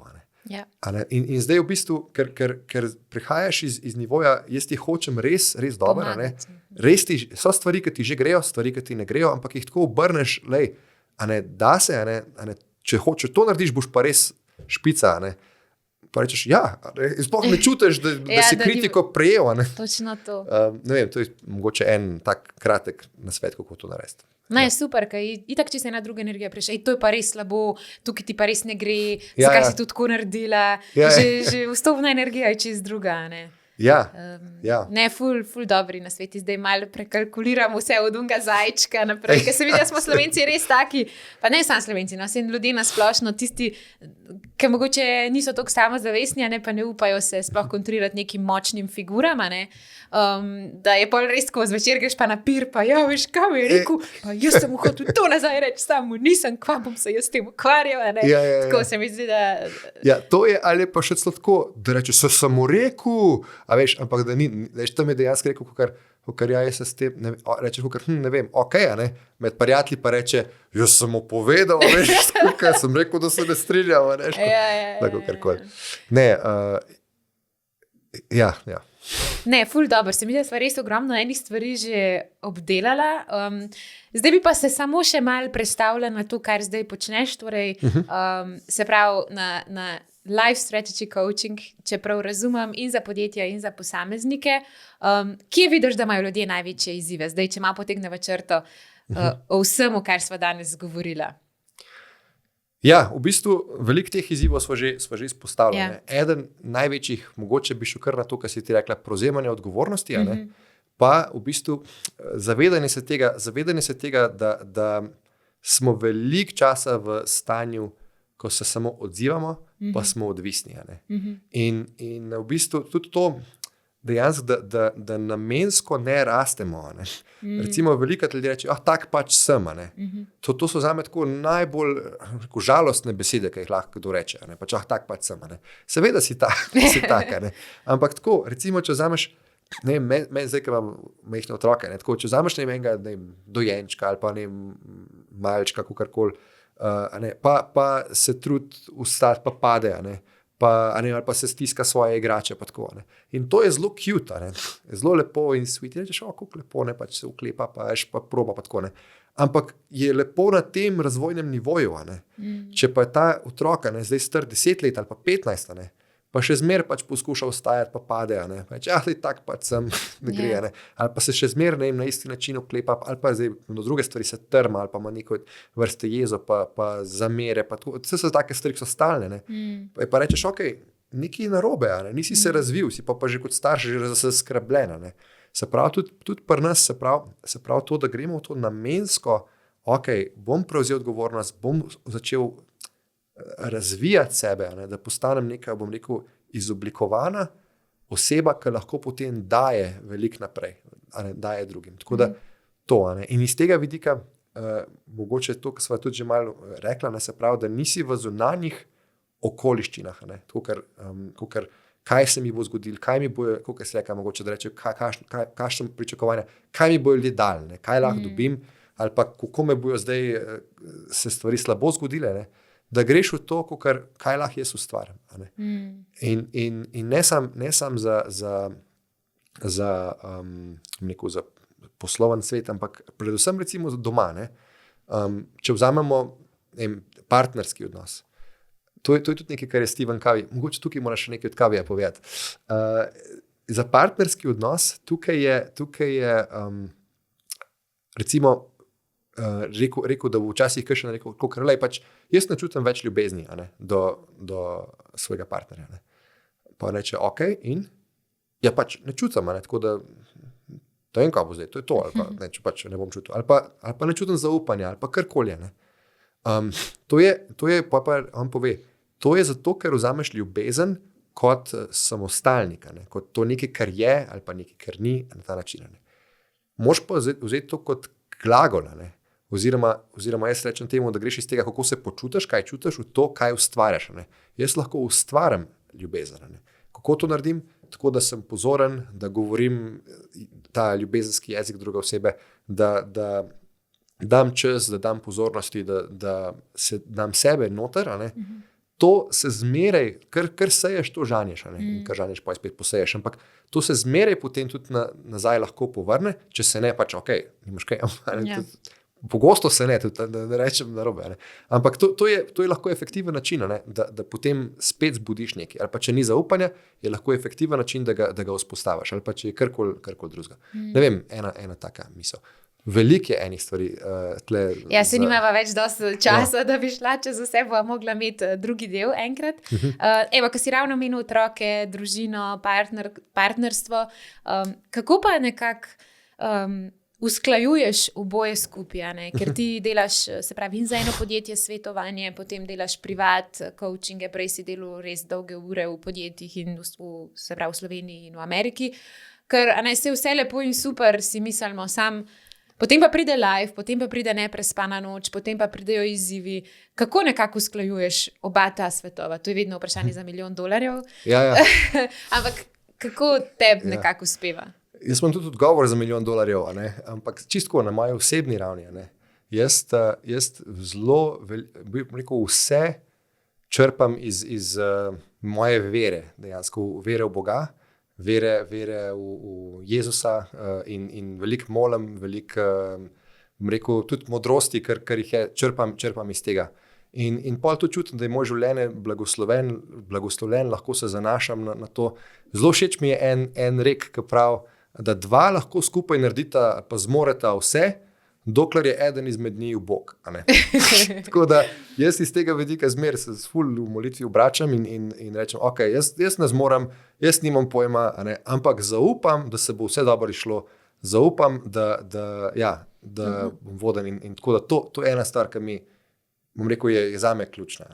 In zdaj v bistvu, ker prihajaš iz nivoja, jaz ti hočem res dobro, res so stvari, ki ti že grejo, stvari, ki ti ne grejo, ampak jih tako obrneš, da se, če hočeš to narediš, boš pa res špica, pa rečeš, sploh ne čutiš, da si kritiko prejel. Točno to. Ne vem, to je mogoče en tak kratek nasvet, kako to narediti. Ne, super, ker itak čisto ena druga energija prejš, to je pa res slabo, tukaj ti pa res ne gre, zakaj si to tako naredila, že vstopna energija je čisto druga, Ne, ful dobri na sveti, zdaj malo prekalkuliramo vse od unga zajčka naprej, ker se vidi, da smo Slovenci res taki, pa ne samo Slovenci, vsi ljudje nasplošno, tisti, ki mogoče niso toliko samozavestni, pa ne upajo se sploh kontrirati nekim močnim figuram, da je pol res, ko zvečer greš pa na pir, pa veš, kaj mi je rekel, pa jaz sem hotel to nazaj reči, samo nisem, kva bom se jaz tem ukvarjal, tako se mi zdi, da... Ja, to je, ali pa še celo tako, da reče, sem mu rekel, A veš, ampak da ni, veš, tam je dejansko rekel, kar ja, jaz se s tem, rečeš, ne vem, ok, ne, med prijatelji pa reče, jaz sem mu povedal, veš, tukaj sem rekel, da se ne strinjam, veš, tako karkoli. Ne, ja. Ne, ful dobro, se mi da sva res ogromno enih stvari že obdelala. Zdaj bi pa se samo še malo predstavila na to, kar zdaj počneš, torej se pravi na life strategy coaching, če prav razumem, in za podjetja in za posameznike. Kje vidiš, da imajo ljudje največje izzive? Zdaj, če malo potegneva črto o vsemu, kar sva danes govorila. Ja, v bistvu veliko teh izzivov smo že izpostavili. Eden največjih, mogoče bi šel kar na to, kar si ti rekla, prevzemanje odgovornosti, pa v bistvu zavedanje se tega, da smo veliko časa v stanju, ko se samo odzivamo, pa smo odvisni. In v bistvu tudi to, dejansko, da namensko ne rastemo. Recimo, veliko ljudi reče, tak pač sem. To so zame tako najbolj žalostne besede, ki jih lahko kdo reče. Pač, tak pač sem. Seveda si tak. Ampak tako, recimo, če vzameš, meni zdaj, ki imam majhne otroke, tako, če vzameš enega dojenčka ali pa malčka, kakorkoli, pa se trudi vstati, pa pade, ali pa se stiska svoje igrače. Pa tako, in to je zelo cute, zelo lepo in sweet. Rečeš, kako lepo, pač se uklepa, pa proba. Pa tako, ampak je lepo na tem razvojnem nivoju. Če pa je ta otrok zdaj star 10 let ali pa 15, pa še zmer pač poskuša vstajati, pa pade. Pač, tak pač sem, ne gre. Ali pa se še zmer na isti način uklepa, ali pa zdaj do druge stvari se trma, ali pa ima neko vrste jezo, pa zamere. Vse so take stvari, ki so stalne. Pa rečeš, ok, nekaj narobe, nisi se razvil, si pa že kot starš že zaskrbljen. Se pravi, tudi pri nas se pravi to, da gremo v to namensko, ok, bom prevzel odgovornost, bom začel razvijati sebe, da postanem neka, bom rekel, izoblikovana oseba, ki lahko potem daje veliko naprej, daje drugim. Tako da to. In iz tega vidika, mogoče to, kar sva tudi že malo rekla, se pravi, da nisi v zunanjih okoliščinah, kakor kaj se mi bo zgodilo, kaj mi bo, kako se reka, mogoče da reče, kakšno pričakovanje, kaj mi bojo ljudje dali, kaj lahko dobim, ali pa kako me bojo zdaj se stvari slabo zgodile, da greš v to, kaj lahko jaz ustvarim. In ne sam za posloven svet, ampak predvsem recimo doma. Če vzamemo partnerski odnos. To je tudi nekaj, kar je Stephen Covey. Mogoče tukaj moraš še nekaj od Coveyja povedati. Za partnerski odnos tukaj je recimo rekel, da bo včasih kakšen rekel, pač jaz ne čutim več ljubezni do svojega partnerja. Pa reče, ok, in ja pač ne čutim, tako da to vem, kaj bo zdaj, to je to, ali pa če pač ne bom čutil, ali pa ne čutim zaupanja, ali pa karkoli. To je, pa on pove, to je zato, ker vzameš ljubezen kot samostalnik, kot to nekaj, kar je, ali pa nekaj, kar ni, na ta način. Moš pa vzeti to kot glagol, oziroma jaz rečem temu, da greš iz tega, kako se počutiš, kaj čutiš, v to, kaj ustvarjaš. Jaz lahko ustvarim ljubezen. Kako to naredim? Tako, da sem pozoren, da govorim ta ljubezenski jezik druge osebe, da dam čas, da dam pozornosti, da se dam sebe noter. To se zmeraj, kar seješ, to žanješ. Kar žanješ, pa spet poseješ. Ampak to se zmeraj potem tudi nazaj lahko povrne, če se ne, pač ok, nimaš kaj. Pogosto se ne, tudi, da rečem narobe. Ampak to je lahko efektiven način, da potem spet zbudiš nekaj. Ali pa če ni zaupanja, je lahko efektiven način, da ga vzpostaviš. Ali pa če je karkoli drugega. Ne vem, ena taka misel. Veliko je enih stvari. Ja, se nimava več dosti časa, da bi šla čez vse, bo mogla imeti drugi del enkrat. Evo, ko si ravno menil otroke, družino, partnerstvo, kako pa nekako usklajuješ oboje skupaj, ker ti delaš, se pravi, in za eno podjetje svetovanje, potem delaš privat coachinge, prej si delal res dolge ure v podjetjih in se pravi v Sloveniji in v Ameriki, ker se vse lepo in super si mislimo sam. Potem pa pride live, potem pa pride neprespana noč, potem pa pridejo izzivi. Kako nekako usklajuješ oba ta svetova? To je vedno vprašanje za $1 milijon. Ja. Ampak kako tebi nekako uspeva? Jaz imam tudi odgovor za $1 milijon, ampak čisto na moji osebni ravni. Jaz zelo, rekel, vse črpam iz moje vere, dejansko vere v Boga, vere v Jezusa in veliko molim, veliko, rekel, tudi modrosti, kar jih je, črpam iz tega. In pol tudi čutim, da je moj življenje blagoslovljen, lahko se zanašam na to. Zelo všeč mi je en rek, ki pravi, da dva lahko skupaj naredita, pa zmoreta vse, dokler je eden izmed njiju Bog. Tako da jaz iz tega vidika zmeraj se ful v molitvi obračam in rečem, ok, jaz ne zmorem, jaz nimam pojma, ampak zaupam, da se bo vse dobro išlo, zaupam, da bom voden in tako da to je ena stvar, ki mi, bom rekel, je zame ključna.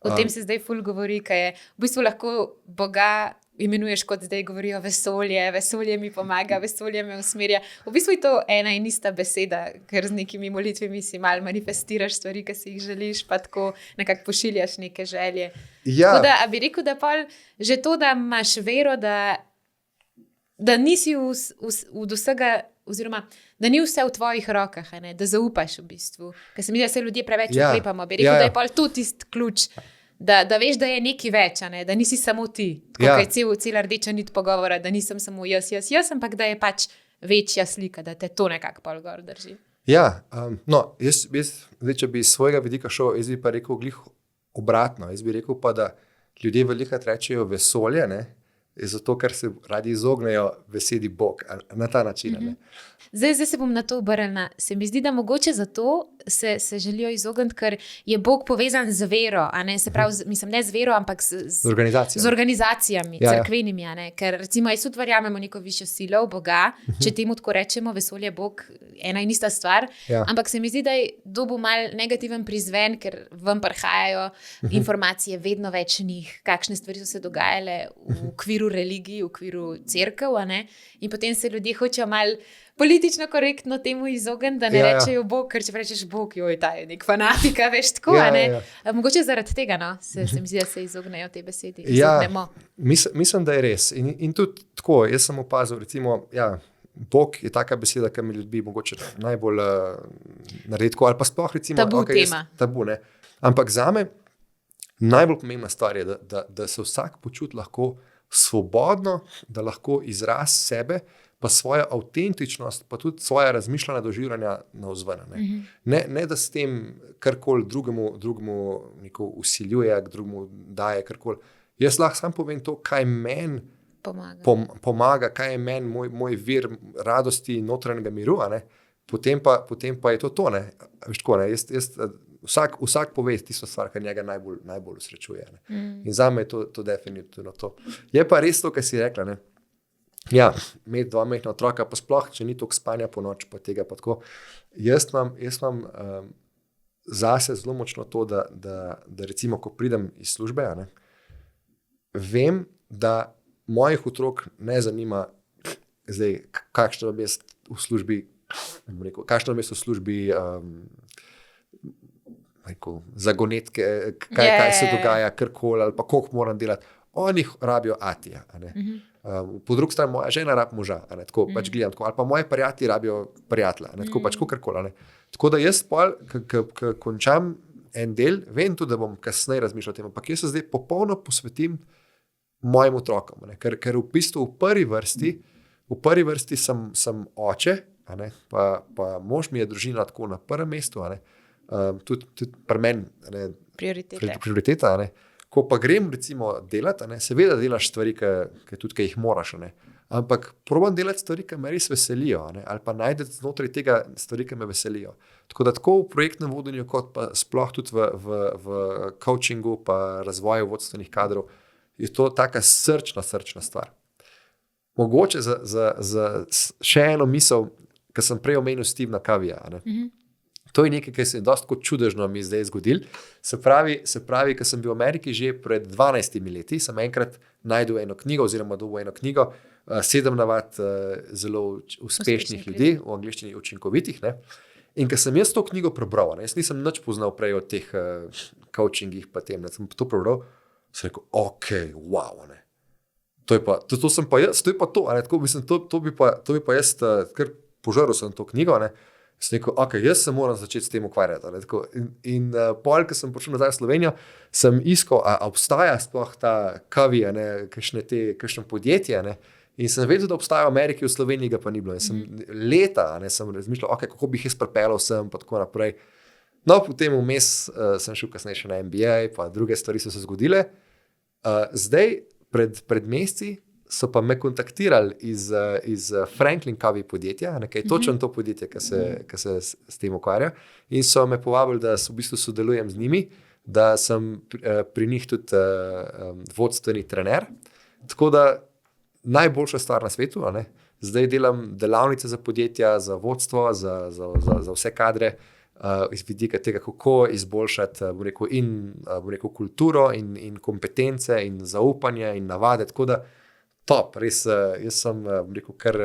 O tem se zdaj ful govori, kaj je v bistvu lahko Boga imenuješ, kot zdaj govorijo, vesolje mi pomaga, vesolje me usmerja. V bistvu je to ena in ista beseda, ker z nekimi molitvami si malo manifestiraš stvari, ki si jih želiš, pa tako nekako pošiljaš neke želje. Ja. Tako da, a bi rekel, da pol že to, da imaš vero, da nisi od vsega, oziroma da ni vse v tvojih rokah, da zaupaš v bistvu. Ker se mi zdi, da se ljudje preveč uklepamo. Bi rekel, da je pol to tisti ključ, da veš, da je nekaj več, da nisi samo ti. Tako je cela rdeča nit pogovora, da nisem samo jaz, ampak da je pač večja slika, da te to nekako pol gor drži. Ja, jaz zdaj, če bi iz svojega vidika šel, jaz bi pa rekel glih obratno. Jaz bi rekel pa, da ljudje velikokrat rečejo vesolje, zato, ker se radi izognejo besedi Bog na ta način. Zdaj se bom na to obrnila. Se mi zdi, da mogoče zato se želijo izogniti, ker je Bog povezan z vero, se pravi, mislim, ne z vero, ampak z organizacijami, cerkvenimi. Ker recimo jaz tudi verjamem v neko višjo silo, v Boga, če temu tako rečemo, vesolje, Bog, ena in ista stvar, ampak se mi zdi, da je dobil mal negativen prizven, ker vam prihajajo informacije, vedno več njih, kakšne stvari so se dogajale v okviru religij, v okviru cerkev, in potem se ljudje hočejo mal politično korektno temu izogniti, da ne rečejo Bog, ker če rečeš Bog, joj, ta je nek fanatika, veš, tako, Mogoče zaradi tega, se mi zdi, da se izognejo te besedi. Mislim, da je res. In tudi tako, jaz sem opazil, recimo, Bog je taka beseda, ki mi ljudi mogoče najbolj naredi tako, ali pa sploh recimo tabu tema. Tabu, ne. Ampak zame najbolj pomembna stvar je, da se vsak počuti lahko svobodno, da lahko izraz sebe, pa svojo avtentičnost, pa tudi svoje razmišljanja, doživljanja navzven. Ne, da s tem karkoli drugemu usiljuje, drugemu daje karkoli. Jaz lahko sam povem to, kaj meni pomaga, kaj je meni moj vir radosti in notranjega miru, potem pa je to. Veš tako, vsak pove tisto stvar, kar njega najbolj usrečuje. In zame je to definitivno to. Je pa res to, kar si rekla, imeti 2 majhna otroka, pa sploh, če ni toliko spanja po noč, pa tega pa tako. Jaz imam zase zelo močno to, da recimo, ko pridem iz službe, vem, da mojih otrok ne zanima zdaj, kakšno bom jaz v službi, zagonetke, kaj se dogaja, karkoli, ali pa koliko moram delati. Oni rabijo atija. Po drugi strani moja žena rabi moža, tako pač gledam tako, ali pa moji prijatelji rabijo prijatelja, tako pač karkoli. Tako da jaz pol, ko končam en del, vem tudi, da bom kasneje razmišljal o tem, ampak jaz se zdaj popolno posvetim mojim otrokom, ker v bistvu v prvi vrsti sem oče, pa mož mi je družina tako na prvem mestu, tudi pri meni prioriteta. Ko pa grem recimo delati, seveda delaš stvari, ki jih moraš, ampak probam delati stvari, ki me res veselijo, ali pa najdete znotraj tega stvari, ki me veselijo. Tako da tako v projektnem vodenju, kot pa sploh tudi v coachingu pa razvoju vodstvenih kadrov, je to taka srčna stvar. Mogoče za še eno misel, ki sem prej omenil Stevena Coveyja, To je nekaj, kar se je dosti kot čudežno mi zdaj zgodilo. Se pravi, ko sem bil v Ameriki že pred 12 leti, sem enkrat najdel eno knjigo, oziroma dobil eno knjigo, 7 navad zelo uspešnih ljudi, v angleščini učinkovitih. In ko sem jaz to knjigo prebral, jaz nisem nič poznal prej o teh coachingih, pa tem, sem to prebral, sem rekel, ok, wow, To je pa, to sem pa jaz, to je pa to, a ne, tako, mislim, to bi pa jaz, ker požaril sem to knjigo, ne, sem rekel, ok, jaz se moram začeti s tem ukvarjati, ne, tako, in pol, ko sem prišel nazaj v Slovenijo, sem iskal, a obstaja sploh ta kavi, ne, kakšno podjetje, ne, in sem vedel, da obstaja v Ameriki, v Sloveniji ga pa ni bilo, in sem leta, ne, sem razmišljal, ok, kako bi jih izpeljal sem, pa tako naprej. No, potem vmes sem šel kasneje še na MBA, pa druge stvari so se zgodile. Zdaj, pred meseci so pa me kontaktirali iz Franklin Covey podjetja, nekaj točno to podjetje, ki se s tem ukvarja, in so me povabili, da v bistvu sodelujem z njimi, da sem pri njih tudi vodstveni trener. Tako da najboljša stvar na svetu, a ne? Zdaj delam delavnice za podjetja, za vodstvo, za vse kadre, iz vidika tega, kako izboljšati kulturo in kompetence in zaupanje in navade. Tako da top, res, jaz sem kar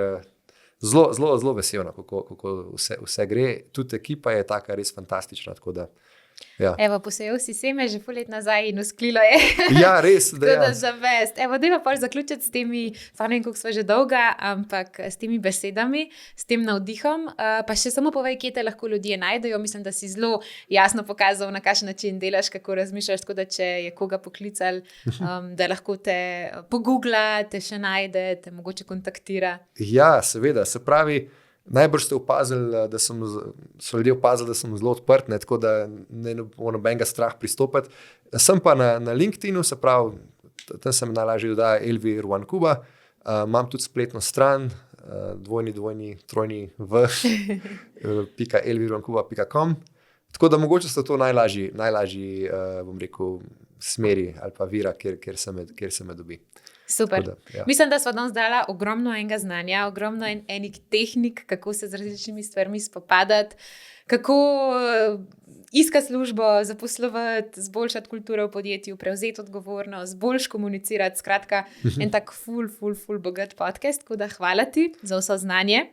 zelo vesel, kako vse gre. Tudi ekipa je taka res fantastična. Tako da, ja. Evo, posejal si seme že pol let nazaj in usklilo je. Ja, res. Da zavest. Evo, dajmo pa zaključiti s temi, ne vem, koliko sva že dolga, ampak s temi besedami, s tem navdihom. Pa še samo povej, kje te lahko ljudje najdejo. Mislim, da si zelo jasno pokazal, na kakšen način delaš, kako razmišljaš, tako da če je koga poklical, da lahko te pogoogla, te še najde, te mogoče kontaktira. Ja, seveda, se pravi, najbrž ste opazili, so ljudje opazili, da sem zelo odprt, ne, tako da ne bo nobenega strah pristopiti. Sem pa na LinkedInu, se pravi, tam sem najlažje dodaja Elvi Ruankuba, imam tudi spletno stran, www.elviruankuba.com, tako da mogoče so to najlažji bom rekel, smeri ali pa vira, kjer se me dobi. Super. Da, ja. Mislim, da smo danes dala ogromno enega znanja, ogromno enih tehnik, kako se z različnimi stvarmi spopadati, kako iskati službo, zaposlovati, zboljšati kulturo v podjetju, prevzeti odgovornost, boljš komunicirati. Skratka, en tak ful bogat podcast, tako da hvala ti za vso znanje.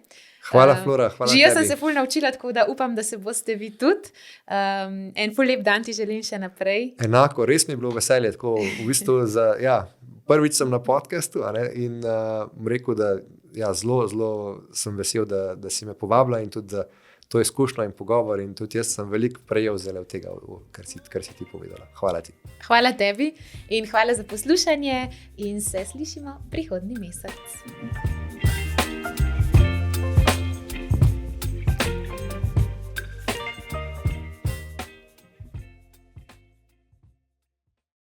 Hvala, Flora, hvala tebi. Že jaz sem se ful naučila, tako da upam, da se boste vi tudi. En ful lep dan ti želim še naprej. Enako, res mi je bilo veselje, tako v bistvu prvič sem na podcastu, a ne, in rekel, da ja, zelo sem vesel, da si me povabila in tudi da to izkušnjo in pogovor in tudi jaz sem veliko prejel od tega, kar si ti povedala. Hvala ti. Hvala tebi in hvala za poslušanje in se slišimo prihodnji mesec.